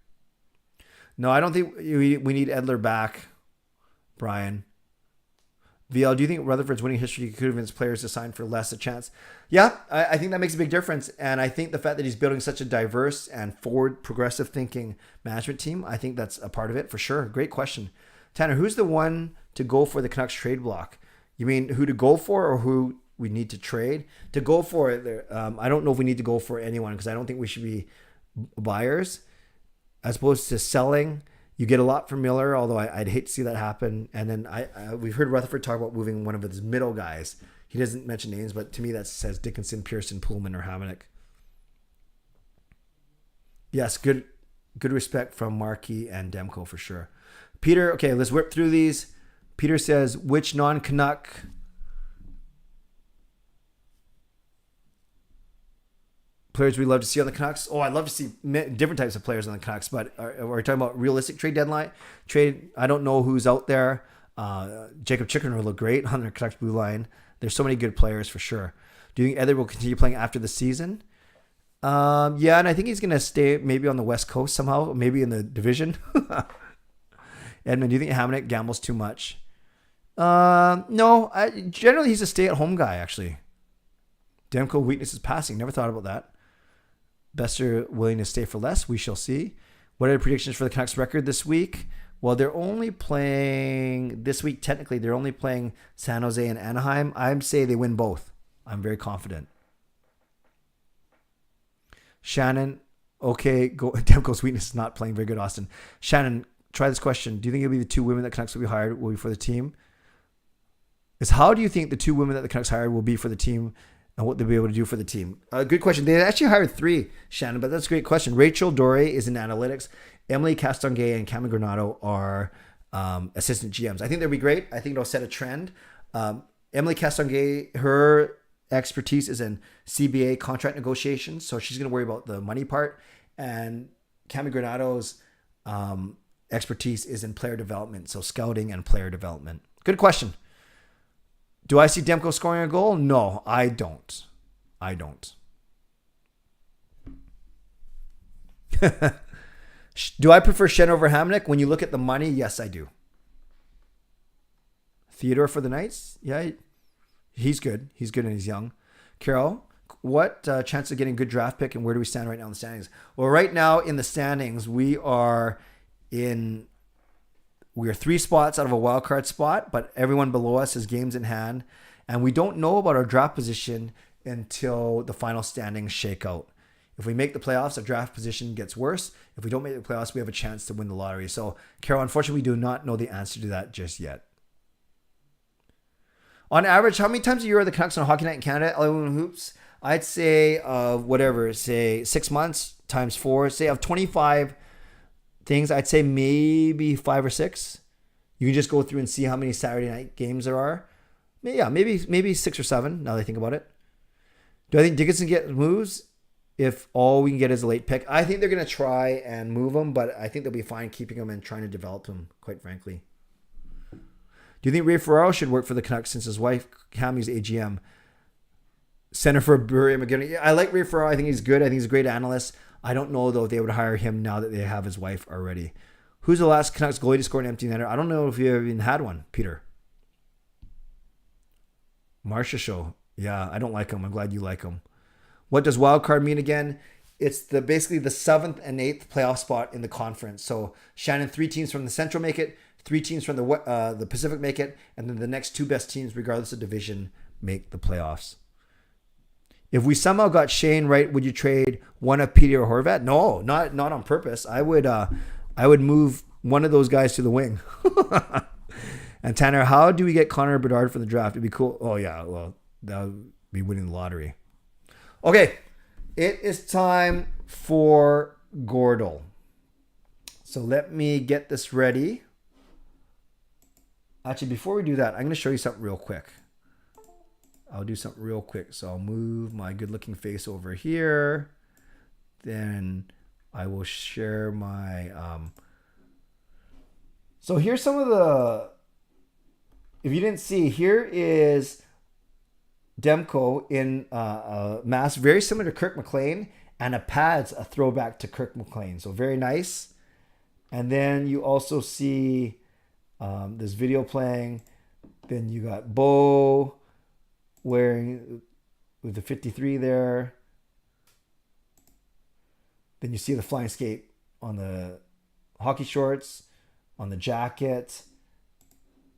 No, I don't think we need Edler back, Brian. VL, do you think Rutherford's winning history could convince players to sign for less a chance? Yeah, I think that makes a big difference. And I think the fact that he's building such a diverse and forward, progressive thinking management team, I think that's a part of it for sure. Great question. Tanner, who's the one to go for the Canucks trade block? You mean who to go for or who we need to trade? To go for it, I don't know if we need to go for anyone because I don't think we should be buyers as opposed to selling. You get a lot from Miller, although I'd hate to see that happen. And then we've heard Rutherford talk about moving one of his middle guys. He doesn't mention names, but to me that says Dickinson, Pearson, Pullman, or Hamonic. Yes, good respect from Markey and Demko for sure. Peter, okay, let's whip through these. Peter says, which non-Canuck players we love to see on the Canucks. Oh, I'd love to see different types of players on the Canucks, but we're talking about realistic trade deadline. I don't know who's out there. Jacob Chikrin will look great on the Canucks blue line. There's so many good players for sure. Do you think Edler will continue playing after the season? Yeah, and I think he's going to stay maybe on the West Coast somehow, maybe in the division. Edmund, do you think Hamonic gambles too much? No, generally he's a stay-at-home guy, actually. Demko weakness is passing. Never thought about that. Bester willing to stay for less. We shall see. What are the predictions for the Canucks record this week? Well, they're only playing this week. Technically, they're only playing San Jose and Anaheim. I'd say they win both. I'm very confident. Shannon, okay, Demko's weakness is not playing very good, Austin. Shannon, try this question. Do you think it'll be the two women that Canucks will be hired will be for the team? How do you think the two women that the Canucks hired will be for the team and what they'll be able to do for the team? Good question. They actually hired 3, Shannon, but that's a great question. Rachel Doré is in analytics. Emily Castonguay and Cameron Granado are assistant GMs. I think they'll be great. I think it'll set a trend. Emily Castonguay, her expertise is in CBA contract negotiations, so she's going to worry about the money part. And Cameron Granado's expertise is in player development, so scouting and player development. Good question. Do I see Demko scoring a goal? No, I don't. Do I prefer Shen over Hamonic? When you look at the money, yes, I do. Theodore for the Knights? Yeah, he's good. He's good and he's young. Carol, what chance of getting a good draft pick and where do we stand right now in the standings? Well, right now in the standings, we are 3 spots out of a wild card spot, but everyone below us has games in hand. And we don't know about our draft position until the final standings shake out. If we make the playoffs, our draft position gets worse. If we don't make the playoffs, we have a chance to win the lottery. So, Carol, unfortunately, we do not know the answer to that just yet. On average, how many times a year are the Canucks on Hockey Night in Canada? LA Hoops, I'd say say 6 months times 4. Say of 25 things, I'd say maybe 5 or 6. You can just go through and see how many Saturday night games there are. Yeah, maybe 6 or 7. Now that I think about it, do I think Dickinson gets moves if all we can get is a late pick? I think they're going to try and move him, but I think they'll be fine keeping him and trying to develop him. Quite frankly, do you think Ray Ferraro should work for the Canucks since his wife Cammy's AGM? Center for Bury McGinnis. I like Ray Ferraro. I think he's good. I think he's a great analyst. I don't know, though, if they would hire him now that they have his wife already. Who's the last Canucks goalie to score an empty netter? I don't know if you even had one, Peter. Marcia Show. Yeah, I don't like him. I'm glad you like him. What does wild card mean again? It's basically the 7th and 8th playoff spot in the conference. So, Shannon, 3 teams from the Central make it, 3 teams from the Pacific make it, and then the next 2 best teams, regardless of division, make the playoffs. If we somehow got Shane right, would you trade one of Petey or Horvat? No, not on purpose. I would move one of those guys to the wing. And Tanner, how do we get Connor Bedard for the draft? It'd be cool. Oh yeah, well, that would be winning the lottery. Okay, it is time for Gordle. So let me get this ready. Actually, before we do that, I'm going to show you something real quick. I'll do something real quick. So I'll move my good-looking face over here. Then I will share my... So here's some of the... If you didn't see, here is Demko in a mask very similar to Kirk McLean, and a pad's a throwback to Kirk McLean. So very nice. And then you also see this video playing. Then you got Bo wearing with the 53 there. Then you see the flying skate on the hockey shorts, on the jacket.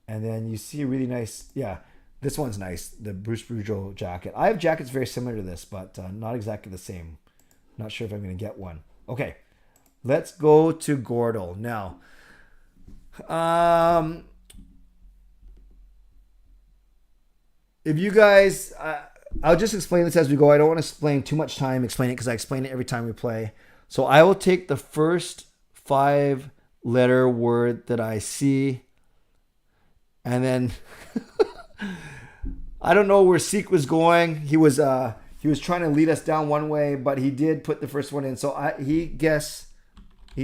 And then you see a really nice, yeah, this one's nice, the Bruce Boudreau jacket. I have jackets very similar to this, but not exactly the same. Not sure if I'm going to get one. Okay, let's go to Gordle. Now, if you guys, I'll just explain this as we go. I don't want to spend too much time explaining it because I explain it every time we play. So I will take the first 5-letter word that I see. And then I don't know where Seek was going. He was he was trying to lead us down one way, but he did put the first one in. So he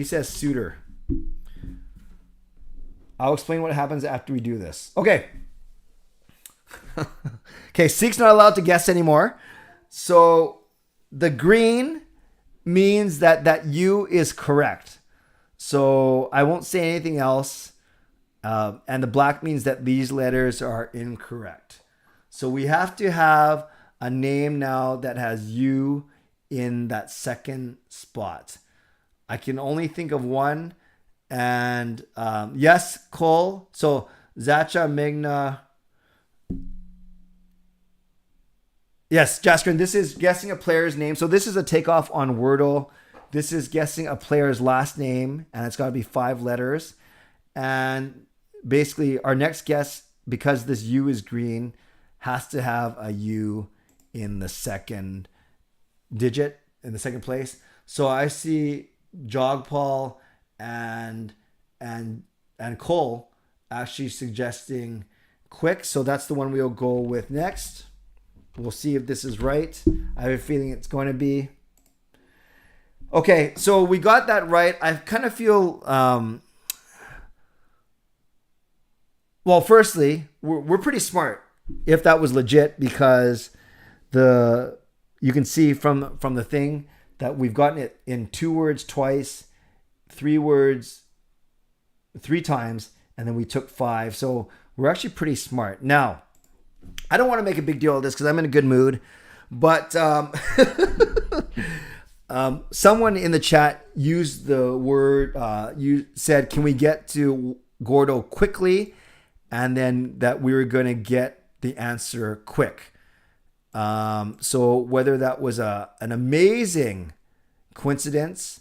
says suitor. I'll explain what happens after we do this. Okay. Okay, Seek's not allowed to guess anymore. So the green means that U is correct. So I won't say anything else. And the black means that these letters are incorrect. So we have to have a name now that has U in that second spot. I can only think of one. And yes, Cole. So Zacha Magna. Yes, Jaskrin, this is guessing a player's name. So this is a takeoff on Wordle. This is guessing a player's last name, and it's got to be 5 letters. And basically, our next guess, because this U is green, has to have a U in the second digit, in the second place. So I see Jogpaul and Cole actually suggesting Quick. So that's the one we'll go with next. We'll see if this is right. I have a feeling it's going to be. Okay, so we got that right. I kind of feel... well, firstly, we're pretty smart if that was legit, because you can see from the thing that we've gotten it in 2 words twice, 3 words 3 times, and then we took 5. So we're actually pretty smart. Now, I don't want to make a big deal of this because I'm in a good mood, but someone in the chat used the word, you said, can we get to Gordle quickly? And then that we were going to get the answer quick. So whether that was an amazing coincidence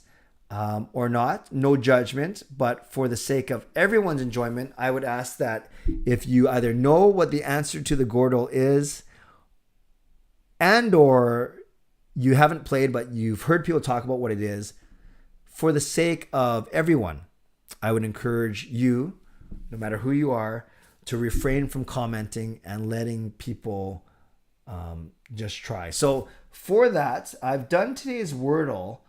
or not, no judgment, but for the sake of everyone's enjoyment, I would ask that if you either know what the answer to the Gordle is, and or you haven't played but you've heard people talk about what it is, for the sake of everyone, I would encourage you, no matter who you are, to refrain from commenting and letting people just try. So for that, I've done today's Wordle,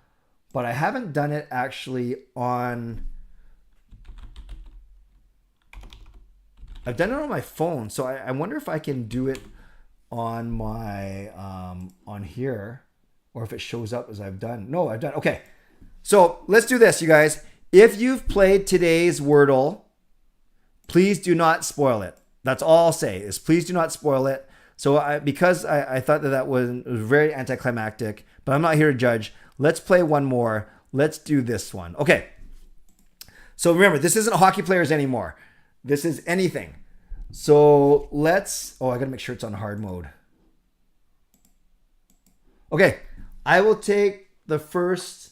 but I haven't done it actually on... I've done it on my phone, so I wonder if I can do it on my on here, or if it shows up as I've done. No, I've done. Okay, so let's do this, you guys. If you've played today's Wordle, please do not spoil it. That's all I'll say, is please do not spoil it. So because I thought that was very anticlimactic, but I'm not here to judge. Let's play one more. Let's do this one. Okay. So remember, this isn't hockey players anymore. This is anything. So let's... Oh, I got to make sure it's on hard mode. Okay. I will take the first...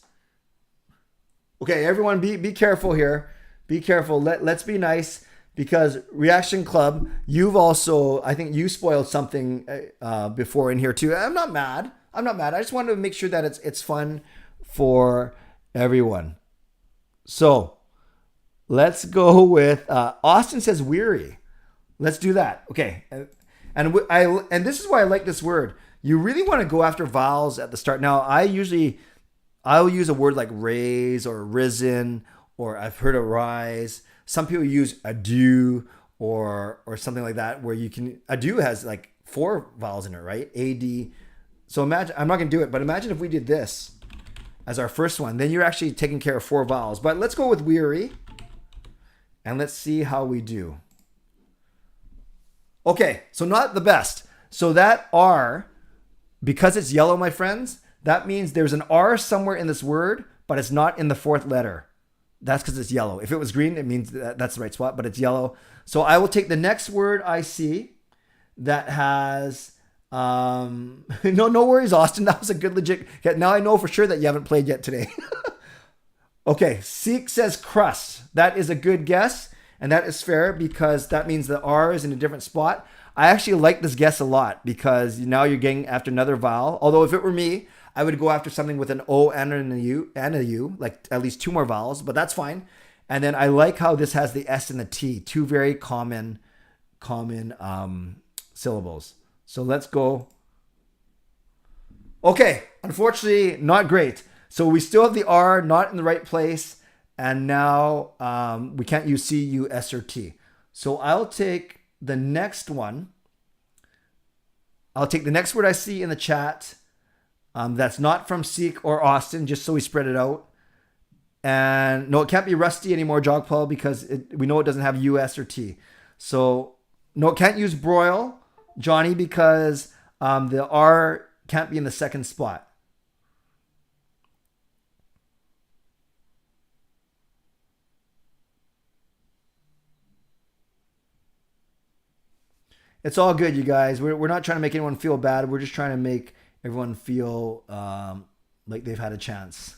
Okay, everyone be careful here. Be careful. Let's be nice, because Reaction Club, you've also... I think you spoiled something before in here too. I'm not mad. I just wanted to make sure that it's fun for everyone. So... let's go with Austin says weary. Let's do that. Okay. And this is why I like this word. You really want to go after vowels at the start. Now, I'll use a word like raise or risen, or I've heard of rise. Some people use adieu or something like that, where you can... Adieu has like 4 vowels in it, right? A-D. So imagine... I'm not going to do it, but imagine if we did this as our first one. Then you're actually taking care of 4 vowels. But let's go with weary. And let's see how we do. Okay, so not the best. So that R, because it's yellow, my friends, that means there's an R somewhere in this word, but it's not in the 4th letter. That's because it's yellow. If it was green, it means that's the right spot, but it's yellow. So I will take the next word I see that has... no worries, Austin. That was a good legit... Now I know for sure that you haven't played yet today. Okay, Seek says crust. That is a good guess, and that is fair, because that means the R is in a different spot. I actually like this guess a lot, because now you're getting after another vowel. Although if it were me, I would go after something with an O and a U, like at least 2 more vowels, but that's fine. And then I like how this has the S and the T, 2 very common syllables. So let's go. Okay, unfortunately, not great. So we still have the R not in the right place. And now we can't use C, U, S, or T. So I'll take the next one. I'll take the next word I see in the chat. That's not from Seek or Austin, just so we spread it out. And no, it can't be Rusty anymore, Jogpaul, because we know it doesn't have U, S, or T. So no, it can't use Broil, Johnny, because the R can't be in the second spot. It's all good, you guys. We're not trying to make anyone feel bad. We're just trying to make everyone feel like they've had a chance.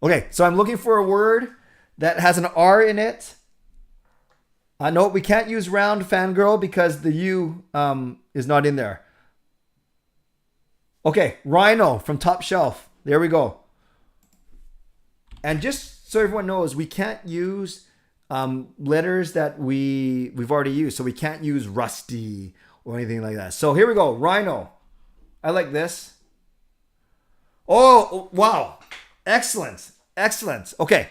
Okay, so I'm looking for a word that has an R in it. No, we can't use round fangirl because the U is not in there. Okay, Rhino from Top Shelf. There we go. And just so everyone knows, we can't use letters that we've already used. So we can't use Rusty or anything like that. So here we go, Rhino. I like this. Oh, wow. Excellent. Excellent. Okay.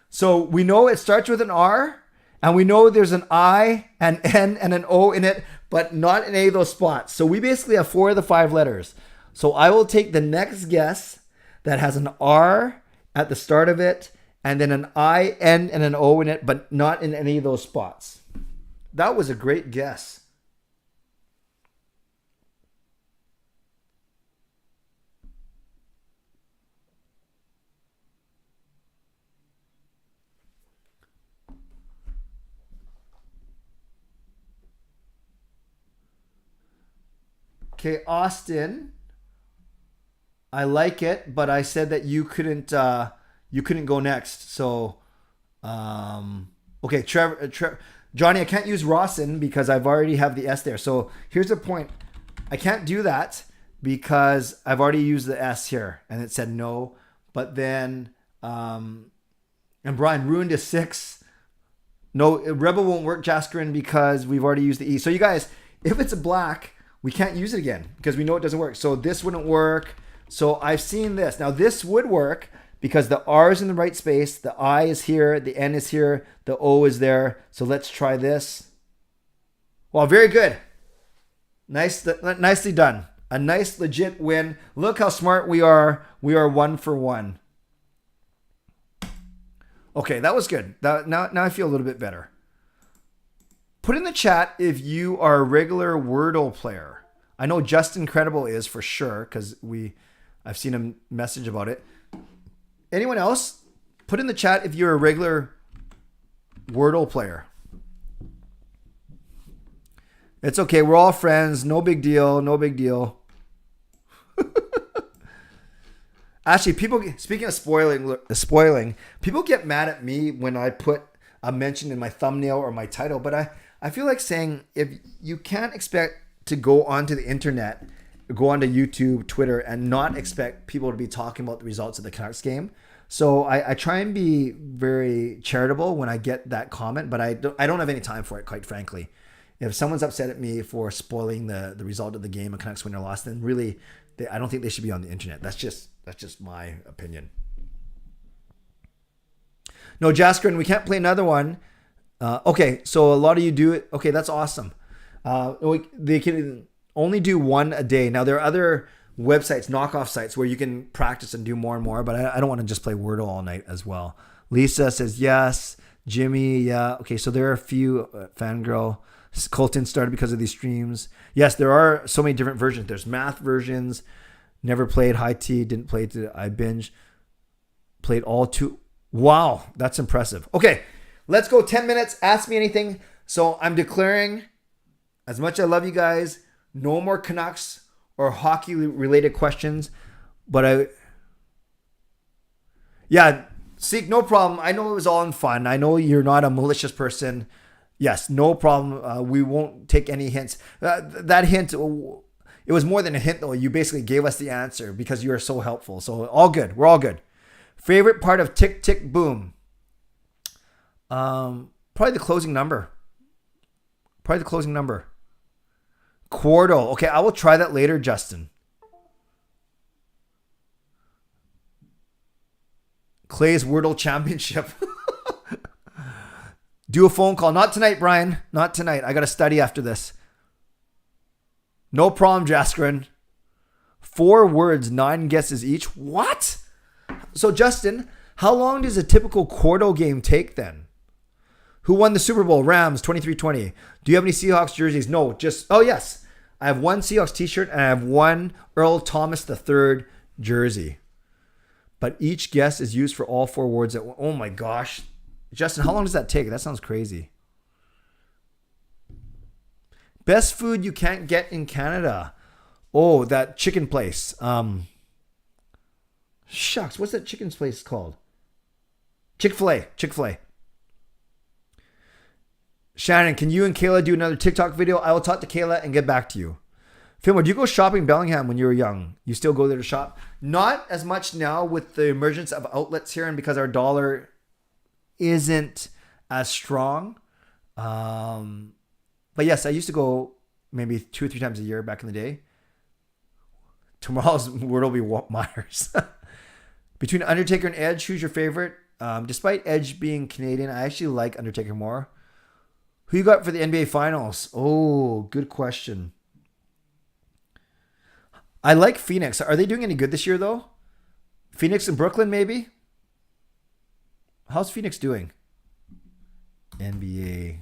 So we know it starts with an R, and we know there's an I, an N, and an O in it, but not in any of those spots. So we basically have 4 of the 5 letters. So I will take the next guess that has an R at the start of it, and then an I, N, and an O in it, but not in any of those spots. That was a great guess. Okay, Austin, I like it, but I said that you couldn't go next. So, okay, Trevor, Johnny, I can't use Rawson because I've already have the S there. So here's the point: I can't do that because I've already used the S here, and it said no. But then, and Brian ruined a 6. No, Rebel won't work, Jaskrin, because we've already used the E. So you guys, if it's a black, we can't use it again because we know it doesn't work. So this wouldn't work. So I've seen this. Now this would work because the R is in the right space. The I is here. The N is here. The O is there. So let's try this. Well, very good. Nicely done. A nice legit win. Look how smart we are. We are 1 for 1. Okay, that was good. Now I feel a little bit better. Put in the chat if you are a regular Wordle player. I know Justin Credible is for sure because I've seen him message about it. Anyone else? Put in the chat if you're a regular Wordle player. It's okay. We're all friends. No big deal. No big deal. Actually, people, speaking of spoiling, people get mad at me when I put a mention in my thumbnail or my title, but I feel like saying if you can't expect to go onto the internet, go onto YouTube, Twitter, and not expect people to be talking about the results of the Canucks game. So I try and be very charitable when I get that comment, but I don't have any time for it, quite frankly. If someone's upset at me for spoiling the result of the game, a Canucks win or loss, then really, I don't think they should be on the internet. That's just my opinion. No, Jaskrin, we can't play another one. Okay, so a lot of you do it. Okay, that's awesome. They can only do 1 a day. Now, there are other websites, knockoff sites, where you can practice and do more and more, but I don't want to just play Wordle all night as well. Lisa says yes. Jimmy, yeah. Okay, so there are a few. Fangirl. Colton started because of these streams. Yes, there are so many different versions. There's math versions. Never played high T. Didn't play it. I binge. Played all 2. Wow, that's impressive. Okay, let's go 10 minutes. Ask me anything. So I'm declaring, as much as I love you guys, no more Canucks or hockey related questions. But Seek, no problem. I know it was all in fun. I know you're not a malicious person. Yes, no problem. We won't take any hints. That hint, it was more than a hint though. You basically gave us the answer because you are so helpful. So all good. We're all good. Favorite part of Tick Tick Boom? Probably the closing number. Gordle. Okay, I will try that later, Justin. Clay's Wordle Championship. Do a phone call. Not tonight, Brian. Not tonight. I got to study after this. No problem, Jaskrin. 4 words, 9 guesses each. What? So, Justin, how long does a typical Gordle game take then? Who won the Super Bowl? Rams, 23-20. Do you have any Seahawks jerseys? No, just... Oh, yes. I have 1 Seahawks t-shirt and I have 1 Earl Thomas III jersey. But each guess is used for all 4 words. Oh, my gosh. Justin, how long does that take? That sounds crazy. Best food you can't get in Canada. Oh, that chicken place. Shucks, what's that chicken place called? Chick-fil-A. Chick-fil-A. Shannon, can you and Kayla do another TikTok video? I will talk to Kayla and get back to you. Fillmore, do you go shopping in Bellingham when you were young? You still go there to shop? Not as much now with the emergence of outlets here and because our dollar isn't as strong. But yes, I used to go maybe 2 or 3 times a year back in the day. Tomorrow's word will be Myers. Between Undertaker and Edge, who's your favorite? Despite Edge being Canadian, I actually like Undertaker more. Who you got for the NBA Finals? Oh, good question. I like Phoenix. Are they doing any good this year, though? Phoenix and Brooklyn, maybe? How's Phoenix doing? NBA.com.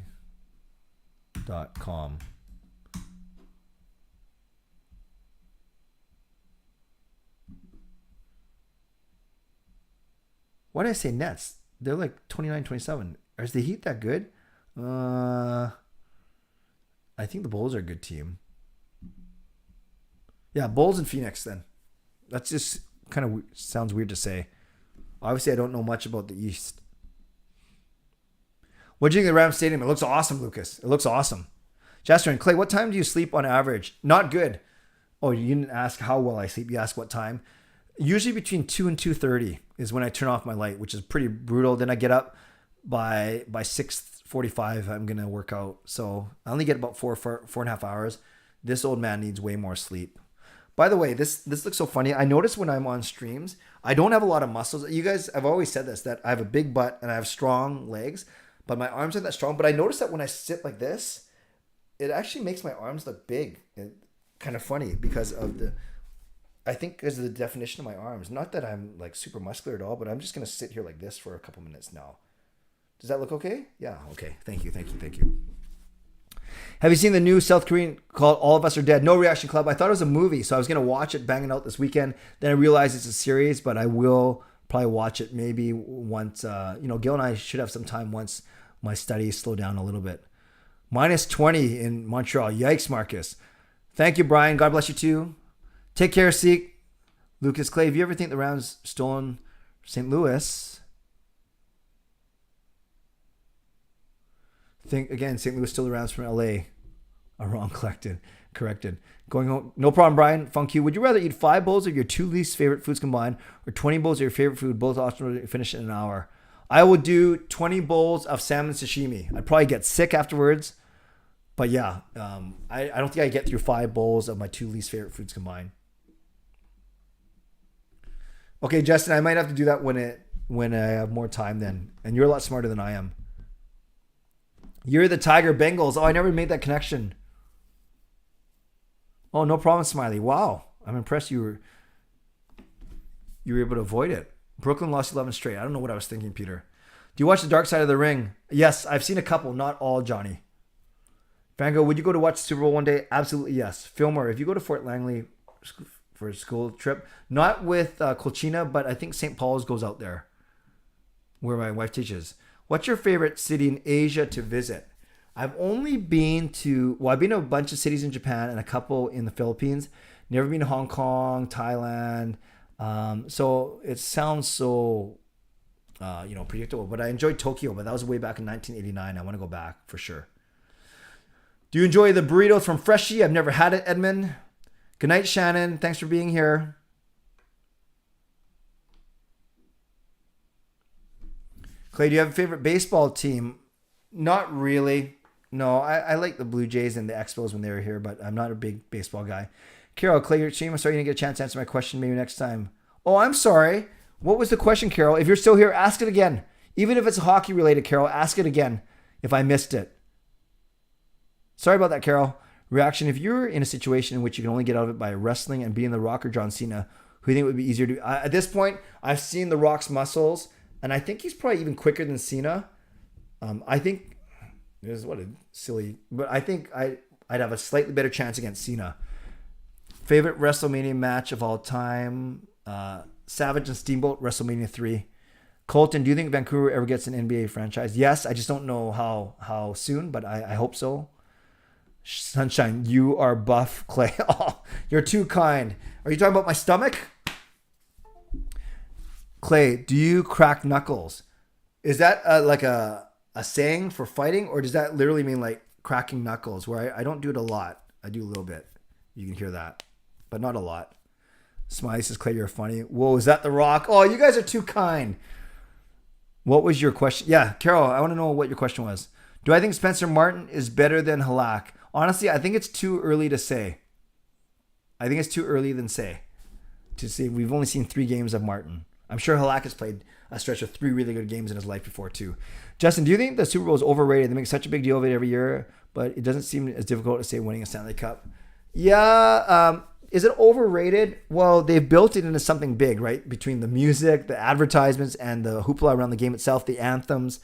Why did I say Nets? They're like 29-27. Is the Heat that good? I think the Bulls are a good team. Yeah, Bulls and Phoenix then. That's just kind of sounds weird to say. Obviously, I don't know much about the East. What do you think of the Rams Stadium? It looks awesome, Lucas. It looks awesome. Jasper and Clay, what time do you sleep on average? Not good. Oh, you didn't ask how well I sleep. You asked what time. Usually between 2 and 2:30 is when I turn off my light, which is pretty brutal. Then I get up by 6:45. I'm going to work out. So I only get about 4.5 hours. This old man needs way more sleep. By the way, this looks so funny. I notice when I'm on streams, I don't have a lot of muscles. You guys, I've always said this, that I have a big butt and I have strong legs, but my arms aren't that strong. But I notice that when I sit like this, it actually makes my arms look big. And kind of funny because of the definition of my arms. Not that I'm like super muscular at all, but I'm just going to sit here like this for a couple minutes now. Does that look okay? Yeah, okay. Thank you. Have you seen the new South Korean called All of Us Are Dead? No Reaction Club. I thought it was a movie, so I was going to watch it, banging out this weekend. Then I realized it's a series, but I will probably watch it maybe once. Gil and I should have some time once my studies slow down a little bit. -20 in Montreal. Yikes, Marcus. Thank you, Brian. God bless you too. Take care, Seek. Lucas Clay, if you ever think the Rams stolen St. Louis... Think again, St. Louis still around from LA. Wrong corrected. Going home. No problem, Brian. Funk you. Would you rather eat 5 bowls of your 2 least favorite foods combined or 20 bowls of your favorite food, both options finish in an hour? I would do 20 bowls of salmon sashimi. I'd probably get sick afterwards. But yeah, I don't think I get through 5 bowls of my 2 least favorite foods combined. Okay, Justin, I might have to do that when I have more time then. And you're a lot smarter than I am. You're the Tiger Bengals. Oh, I never made that connection. Oh, no problem, Smiley. Wow. I'm impressed you were able to avoid it. Brooklyn lost 11 straight. I don't know what I was thinking, Peter. Do you watch The Dark Side of the Ring? Yes, I've seen a couple, not all, Johnny. Vango, would you go to watch the Super Bowl one day? Absolutely, yes. Fillmore, if you go to Fort Langley for a school trip, not with Colchina, but I think St. Paul's goes out there, where my wife teaches. What's your favorite city in Asia to visit? I've been to a bunch of cities in Japan and a couple in the Philippines. Never been to Hong Kong, Thailand. So it sounds so, predictable. But I enjoyed Tokyo, but that was way back in 1989. I want to go back for sure. Do you enjoy the burritos from Freshie? I've never had it, Edmund. Good night, Shannon. Thanks for being here. Clay, do you have a favorite baseball team? Not really. No, I like the Blue Jays and the Expos when they were here, but I'm not a big baseball guy. Carol, Clay, your team. I'm sorry you didn't get a chance to answer my question. Maybe next time. Oh, I'm sorry. What was the question, Carol? If you're still here, ask it again. Even if it's hockey related, Carol, ask it again if I missed it. Sorry about that, Carol. Reaction: if you're in a situation in which you can only get out of it by wrestling and being The Rock or John Cena, who do you think it would be easier to do? At this point, I've seen The Rock's muscles, and I think he's probably even quicker than Cena. I think, what a silly, but I think I'd have a slightly better chance against Cena. Favorite WrestleMania match of all time? Savage and Steamboat, WrestleMania 3. Colton, do you think Vancouver ever gets an NBA franchise? Yes, I just don't know how soon, but I hope so. Sunshine, you are buff, Clay. Oh, you're too kind. Are you talking about my stomach? Clay, do you crack knuckles? Is that like a saying for fighting, or does that literally mean like cracking knuckles? Where I don't do it a lot. I do a little bit. You can hear that, but not a lot. Smiley says, Clay, you're funny. Whoa, is that The Rock? Oh, you guys are too kind. What was your question? Yeah, Carol, I want to know what your question was. Do I think Spencer Martin is better than Halak? Honestly, I think it's too early to say. I think it's too early to say. We've only seen 3 games of Martin. I'm sure Halak has played a stretch of 3 really good games in his life before too. Justin, do you think the Super Bowl is overrated? They make such a big deal of it every year, but it doesn't seem as difficult to say winning a Stanley Cup. Yeah, is it overrated? Well, they've built it into something big, right? Between the music, the advertisements, and the hoopla around the game itself, the anthems,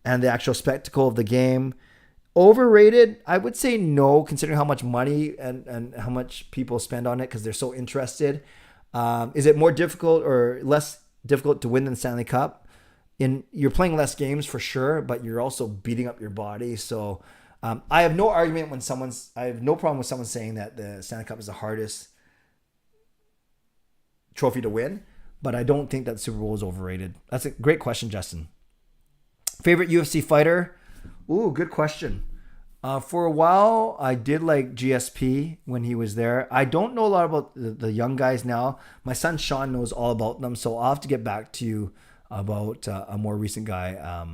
and the actual spectacle of the game. Overrated? I would say no, considering how much money and how much people spend on it because they're so interested. Is it more difficult or less difficult to win than the Stanley Cup? You're playing less games for sure, but you're also beating up your body. So I have no argument I have no problem with someone saying that the Stanley Cup is the hardest trophy to win, but I don't think that the Super Bowl is overrated. That's a great question, Justin. Favorite UFC fighter? Ooh, good question. For a while, I did like GSP when he was there. I don't know a lot about the young guys now. My son Sean knows all about them, so I'll have to get back to you about a more recent guy.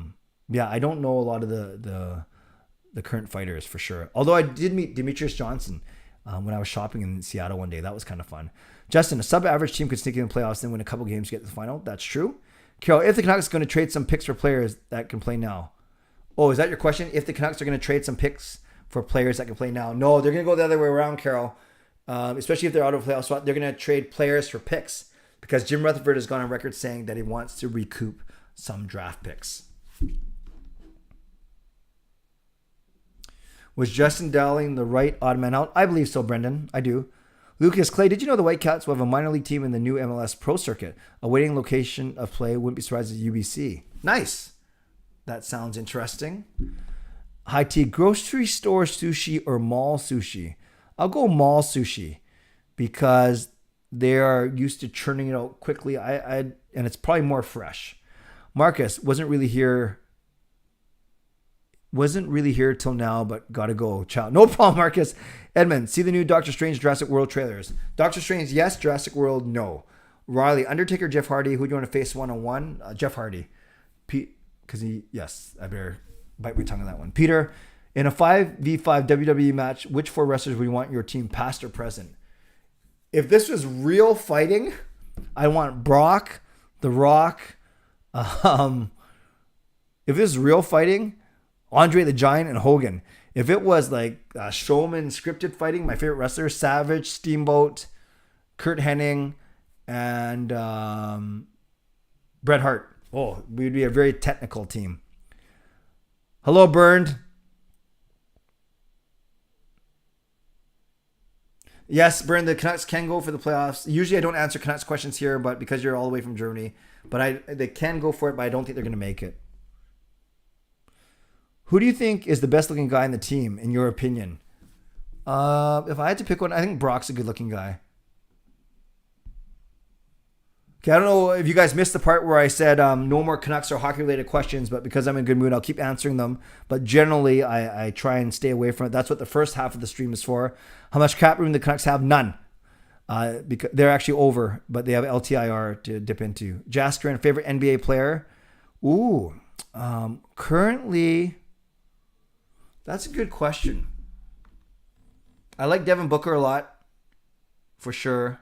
Yeah, I don't know a lot of the current fighters for sure. Although I did meet Demetrius Johnson when I was shopping in Seattle one day. That was kind of fun. Justin, a sub-average team could sneak in the playoffs and win a couple games to get to the final. That's true. Carol, if the Canucks are going to trade some picks for players that can play now. Oh, is that your question? If the Canucks are going to trade some picks for players that can play now. No, they're going to go the other way around, Carol. Especially if they're out of a playoff spot. They're going to trade players for picks because Jim Rutherford has gone on record saying that he wants to recoup some draft picks. Was Justin Dowling the right odd man out? I believe so, Brendan. I do. Lucas Clay, did you know the Whitecaps will have a minor league team in the new MLS Pro Circuit? Awaiting location of play, wouldn't be surprised at UBC. Nice. That sounds interesting. High tea, grocery store sushi or mall sushi? I'll go mall sushi because they are used to churning it out quickly. And it's probably more fresh. Marcus wasn't really here till now, but gotta go. Ciao. No problem, Marcus. Edmund, see the new Doctor Strange Jurassic World trailers. Doctor Strange, yes. Jurassic World, no. Riley, Undertaker, Jeff Hardy. Who do you want to face one-on-one? Jeff Hardy. Pete, because I better bite my tongue on that one. Peter, in a 5v5 WWE match, which 4 wrestlers would you want your team, past or present? If this was real fighting, I want Brock, The Rock. If this is real fighting, Andre the Giant and Hogan. If it was like showman scripted fighting, my favorite wrestlers, Savage, Steamboat, Kurt Hennig, and Bret Hart. Oh, we'd be a very technical team. Hello, Burned. Yes, Burned, the Canucks can go for the playoffs. Usually I don't answer Canucks questions here, but because you're all the way from Germany. But they can go for it, but I don't think they're going to make it. Who do you think is the best looking guy in the team, in your opinion? If I had to pick one, I think Brock's a good looking guy. Okay, I don't know if you guys missed the part where I said no more Canucks or hockey related questions, but because I'm in good mood, I'll keep answering them. But generally, I try and stay away from it. That's what the first half of the stream is for. How much cap room the Canucks have? None. Because they're actually over, but they have LTIR to dip into. Jasker, favorite NBA player? Ooh, currently, That's a good question. I like Devin Booker a lot, for sure.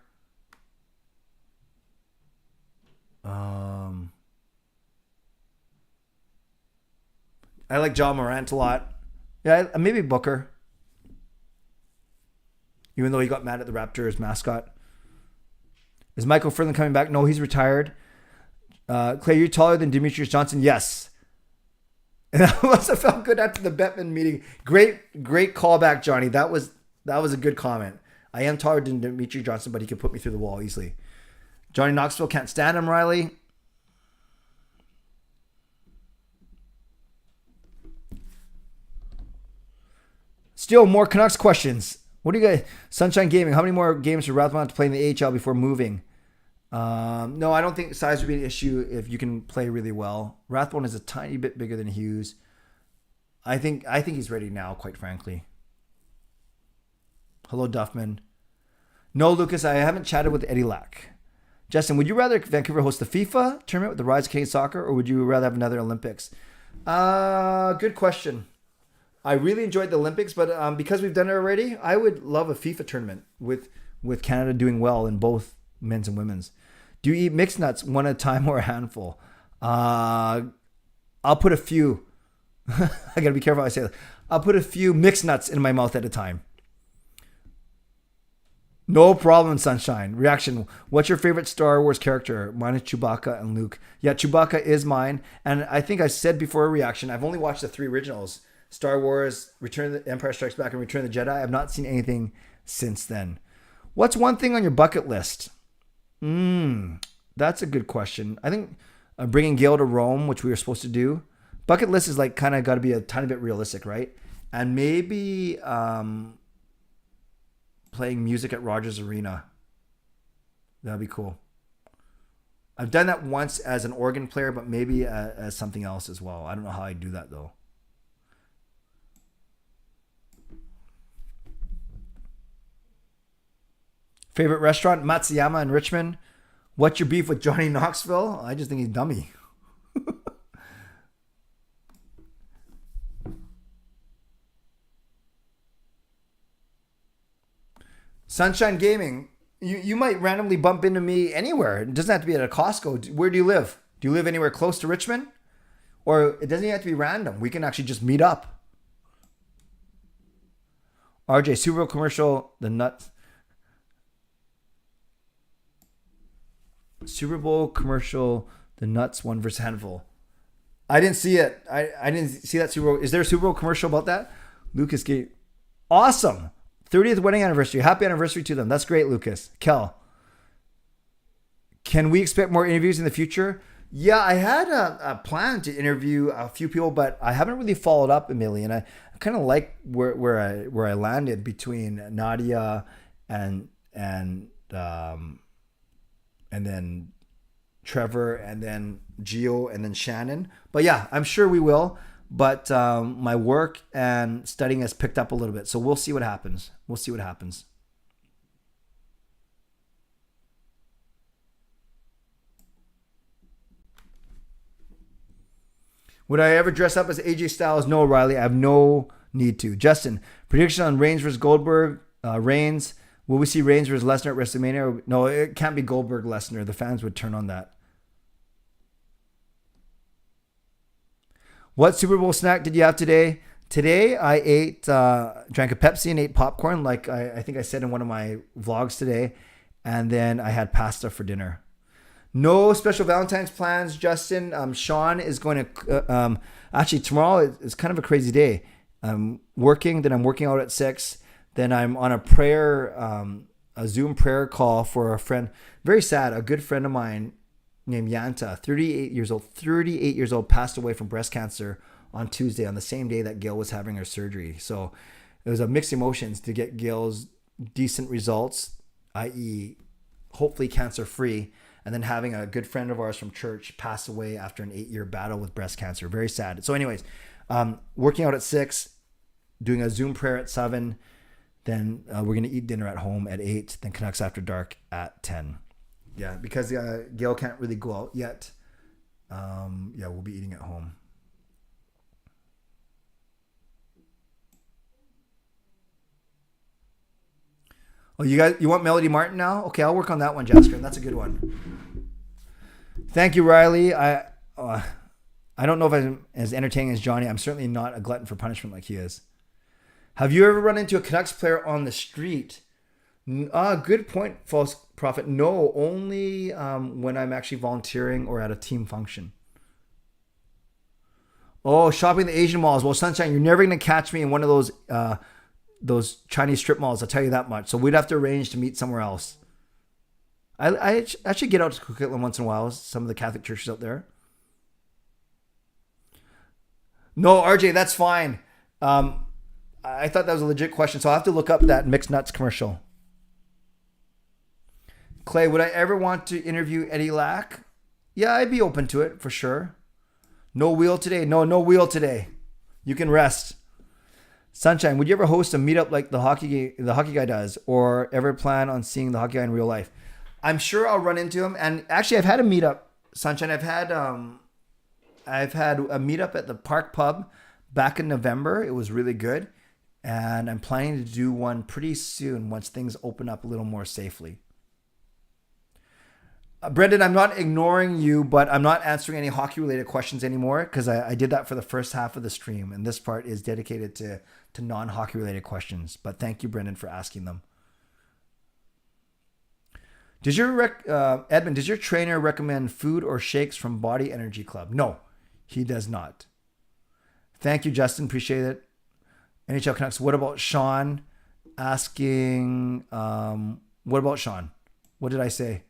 I like John Morant a lot. Yeah, maybe Booker. Even though he got mad at the Raptors mascot. Is Michael Furlan coming back? No, he's retired. Clay, you're taller than Demetrius Johnson? Yes. And that must have felt good after the Bettman meeting. Great callback, Johnny. That was a good comment. I am taller than Demetrius Johnson, but he could put me through the wall easily. Johnny Knoxville can't stand him, Riley. Still more Canucks questions. What do you guys... Sunshine Gaming, how many more games for Rathbone to play in the AHL before moving? No, I don't think size would be an issue if you can play really well. Rathbone is a tiny bit bigger than Hughes. I think he's ready now, quite frankly. Hello, Duffman. No, Lucas, I haven't chatted with Eddie Lack. Justin, would you rather Vancouver host the FIFA tournament with the Rise of Canadian Soccer, or would you rather have another Olympics? Good question. I really enjoyed the Olympics, but because we've done it already, I would love a FIFA tournament with Canada doing well in both men's and women's. Do you eat mixed nuts one at a time or a handful? I'll put a few. I gotta be careful how I say that. I'll put a few mixed nuts in my mouth at a time. No problem, Sunshine. Reaction. What's your favorite Star Wars character? Mine is Chewbacca and Luke. Yeah, Chewbacca is mine. And I think I said before a reaction, I've only watched the 3 originals. Star Wars, Return of the Empire Strikes Back, and Return of the Jedi. I've not seen anything since then. What's one thing on your bucket list? That's a good question. I think bringing Gail to Rome, which we were supposed to do. Bucket list is like kind of got to be a tiny bit realistic, right? And maybe playing music at Rogers Arena. That'd be cool. I've done that once as an organ player, but maybe as something else as well. I don't know how I do that though. Favorite restaurant? Matsuyama in Richmond. What's your beef with Johnny Knoxville? I just think he's dummy. Sunshine Gaming. You might randomly bump into me anywhere. It doesn't have to be at a Costco. Where do you live? Do you live anywhere close to Richmond? Or it doesn't even have to be random. We can actually just meet up. RJ, Super Bowl commercial, the nuts. Super Bowl commercial, the Nuts one versus Handful. I didn't see it. I didn't see that Super Bowl. Is there a Super Bowl commercial about that? Lucas Gate. Awesome. 30th wedding anniversary. Happy anniversary to them. That's great, Lucas. Kel. Can we expect more interviews in the future? Yeah, I had a plan to interview a few people, but I haven't really followed up, Emily. And I kind of like where I landed between Nadia and then Trevor, and then Gio, and then Shannon. But yeah, I'm sure we will. But my work and studying has picked up a little bit. So we'll see what happens. Would I ever dress up as AJ Styles? No, Riley. I have no need to. Justin, prediction on Reigns versus Goldberg. Reigns. Will we see Reigns versus Lesnar at WrestleMania? No, it can't be Goldberg Lesnar. The fans would turn on that. What Super Bowl snack did you have today? Today I drank a Pepsi and ate popcorn, like I think I said in one of my vlogs today. And then I had pasta for dinner. No special Valentine's plans, Justin. Sean is going to... actually, tomorrow is kind of a crazy day. I'm working, then I'm working out at 6. Then I'm on a prayer, a Zoom prayer call for a friend. Very sad. A good friend of mine named Yanta, 38 years old, passed away from breast cancer on Tuesday, on the same day that Gail was having her surgery. So it was a mixed emotions to get Gail's decent results, i.e. hopefully cancer free, and then having a good friend of ours from church pass away after an 8-year battle with breast cancer. Very sad. So anyways, working out at 6, doing a Zoom prayer at 7. Then we're going to eat dinner at home at 8. Then Canucks After Dark at 10. Yeah, because Gail can't really go out yet. We'll be eating at home. Oh, you want Melody Martin now? Okay, I'll work on that one, Jasper. That's a good one. Thank you, Riley. I don't know if I'm as entertaining as Johnny. I'm certainly not a glutton for punishment like he is. Have you ever run into a Canucks player on the street? Good point, false prophet. No, only when I'm actually volunteering or at a team function. Oh, shopping the Asian malls. Well, Sunshine, you're never going to catch me in one of those Chinese strip malls. I'll tell you that much. So we'd have to arrange to meet somewhere else. I should get out to Coquitlam once in a while. Some of the Catholic churches out there. No, RJ, that's fine. I thought that was a legit question, so I'll have to look up that mixed nuts commercial. Clay, would I ever want to interview Eddie Lack? Yeah, I'd be open to it for sure. No wheel today. No wheel today. You can rest. Sunshine, would you ever host a meetup like the hockey guy does, or ever plan on seeing the hockey guy in real life? I'm sure I'll run into him. And actually, I've had a meetup, Sunshine. I've had a meetup at the Park Pub back in November. It was really good, and I'm planning to do one pretty soon once things open up a little more safely. Brendan, I'm not ignoring you, but I'm not answering any hockey-related questions anymore because I did that for the first half of the stream, and this part is dedicated to non-hockey-related questions. But thank you, Brendan, for asking them. Does your Edmund, does your trainer recommend food or shakes from Body Energy Club? No, he does not. Thank you, Justin. Appreciate it. NHL Canucks. What about Sean asking? What about Sean? What did I say?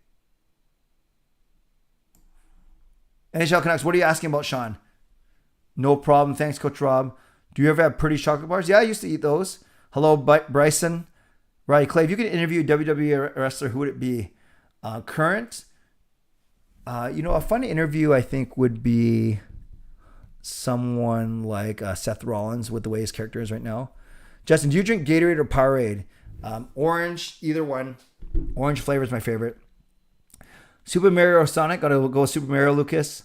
NHL Canucks, what are you asking about, Sean? No problem. Thanks, Coach Rob. Do you ever have pretty chocolate bars? Yeah, I used to eat those. Hello, Bryson. Right, Clay, if you could interview a WWE wrestler, who would it be? Current? A fun interview, I think, would be someone like Seth Rollins with the way his character is right now. Justin, do you drink Gatorade or Powerade? Orange, either one. Orange flavor is my favorite. Super Mario or Sonic? Gotta go with Super Mario, Lucas.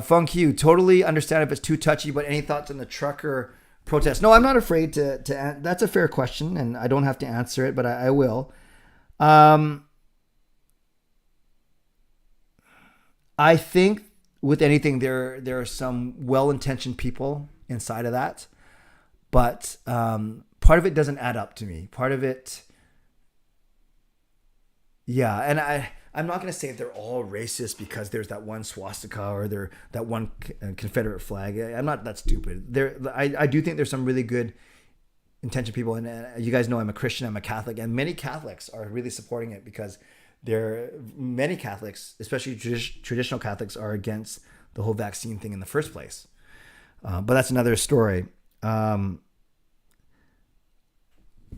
Funk Hugh, totally understand if it's too touchy, but any thoughts on the trucker protest? No, I'm not afraid to that's a fair question, and I don't have to answer it, but I will. I think with anything, there are some well-intentioned people inside of that, but part of it doesn't add up to me. Part of it... Yeah, and I'm not going to say they're all racist because there's that one swastika or that one Confederate flag. I'm not that stupid. I do think there's some really good intentioned people, and you guys know I'm a Christian, I'm a Catholic, and many Catholics are really supporting it because many Catholics, especially traditional Catholics, are against the whole vaccine thing in the first place. But that's another story.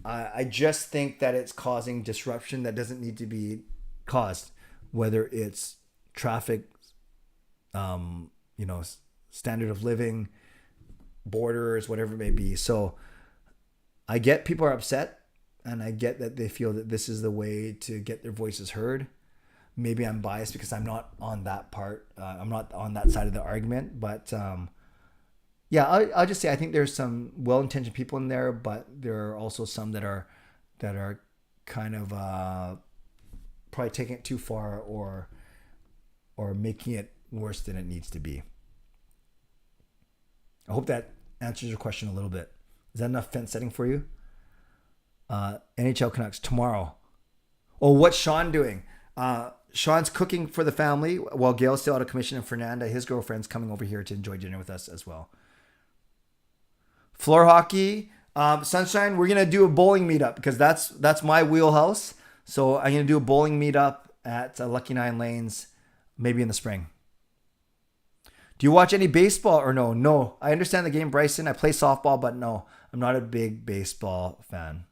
I just think that it's causing disruption that doesn't need to be caused, whether it's traffic, standard of living, borders, whatever it may be. So I get people are upset, and I get that they feel that this is the way to get their voices heard. Maybe I'm biased because I'm not on that part. I'm not on that side of the argument, but yeah, I'll just say I think there's some well-intentioned people in there, but there are also some that are kind of probably taking it too far or making it worse than it needs to be. I hope that answers your question a little bit. Is that enough fence setting for you? NHL Canucks tomorrow. Oh, what's Sean doing? Sean's cooking for the family while Gail's still out of commission, and Fernanda, his girlfriend's, coming over here to enjoy dinner with us as well. Floor hockey, Sunshine, we're going to do a bowling meetup because that's my wheelhouse. So I'm going to do a bowling meetup at Lucky 9 Lanes, maybe in the spring. Do you watch any baseball or no? No, I understand the game, Bryson. I play softball, but no, I'm not a big baseball fan.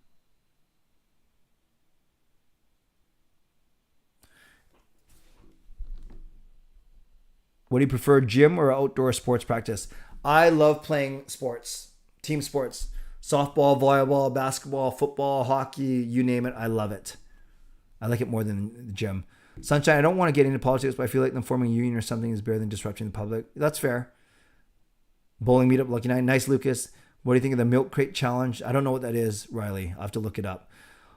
What do you prefer, gym or outdoor sports practice? I love playing sports. Team sports, softball, volleyball, basketball, football, hockey, you name it. I love it. I like it more than the gym. Sunshine, I don't want to get into politics, but I feel like them forming a union or something is better than disrupting the public. That's fair. Bowling meetup, Lucky 9. Nice, Lucas. What do you think of the milk crate challenge? I don't know what that is, Riley. I'll have to look it up.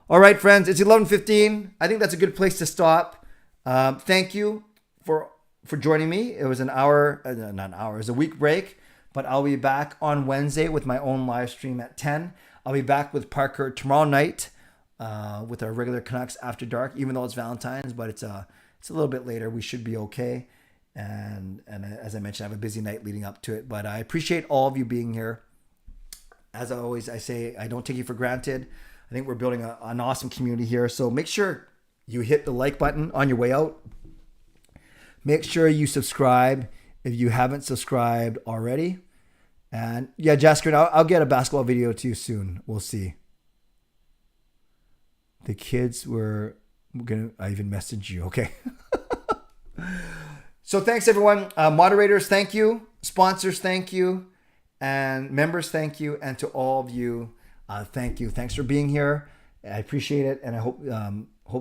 All right, friends, it's 11:15. I think that's a good place to stop. Thank you for joining me. It was an hour, not an hour, it was a week break, but I'll be back on Wednesday with my own live stream at 10. I'll be back with Parker tomorrow night with our regular Canucks After Dark, even though it's Valentine's, but it's a little bit later. We should be okay. And as I mentioned, I have a busy night leading up to it, but I appreciate all of you being here. As always, I say, I don't take you for granted. I think we're building an awesome community here. So make sure you hit the like button on your way out. Make sure you subscribe if you haven't subscribed already. And yeah, Jasker, I'll get a basketball video to you soon. We'll see. The kids were going to, I even messaged you. Okay. So thanks, everyone. Moderators, thank you. Sponsors, thank you. And members, thank you. And to all of you, thank you. Thanks for being here. I appreciate it. And I hope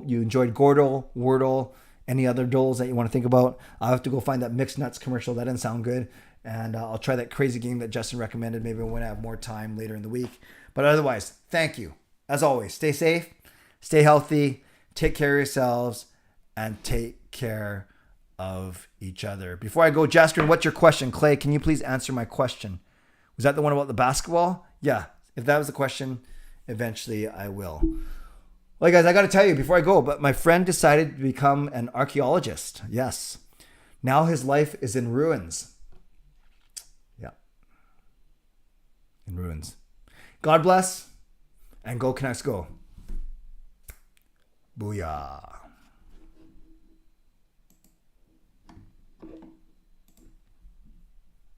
you enjoyed Gordle, Wordle, any other doles that you want to think about. I'll have to go find that Mixed Nuts commercial. That didn't sound good. And I'll try that crazy game that Justin recommended maybe when I have more time later in the week. But otherwise, thank you. As always, stay safe, stay healthy, take care of yourselves, and take care of each other. Before I go, Jasker, what's your question? Clay, can you please answer my question? Was that the one about the basketball? Yeah. If that was the question, eventually I will. Well, guys, I got to tell you before I go, but my friend decided to become an archaeologist. Yes. Now his life is in ruins. Yeah. In ruins. God bless, and go Canucks go. Booyah.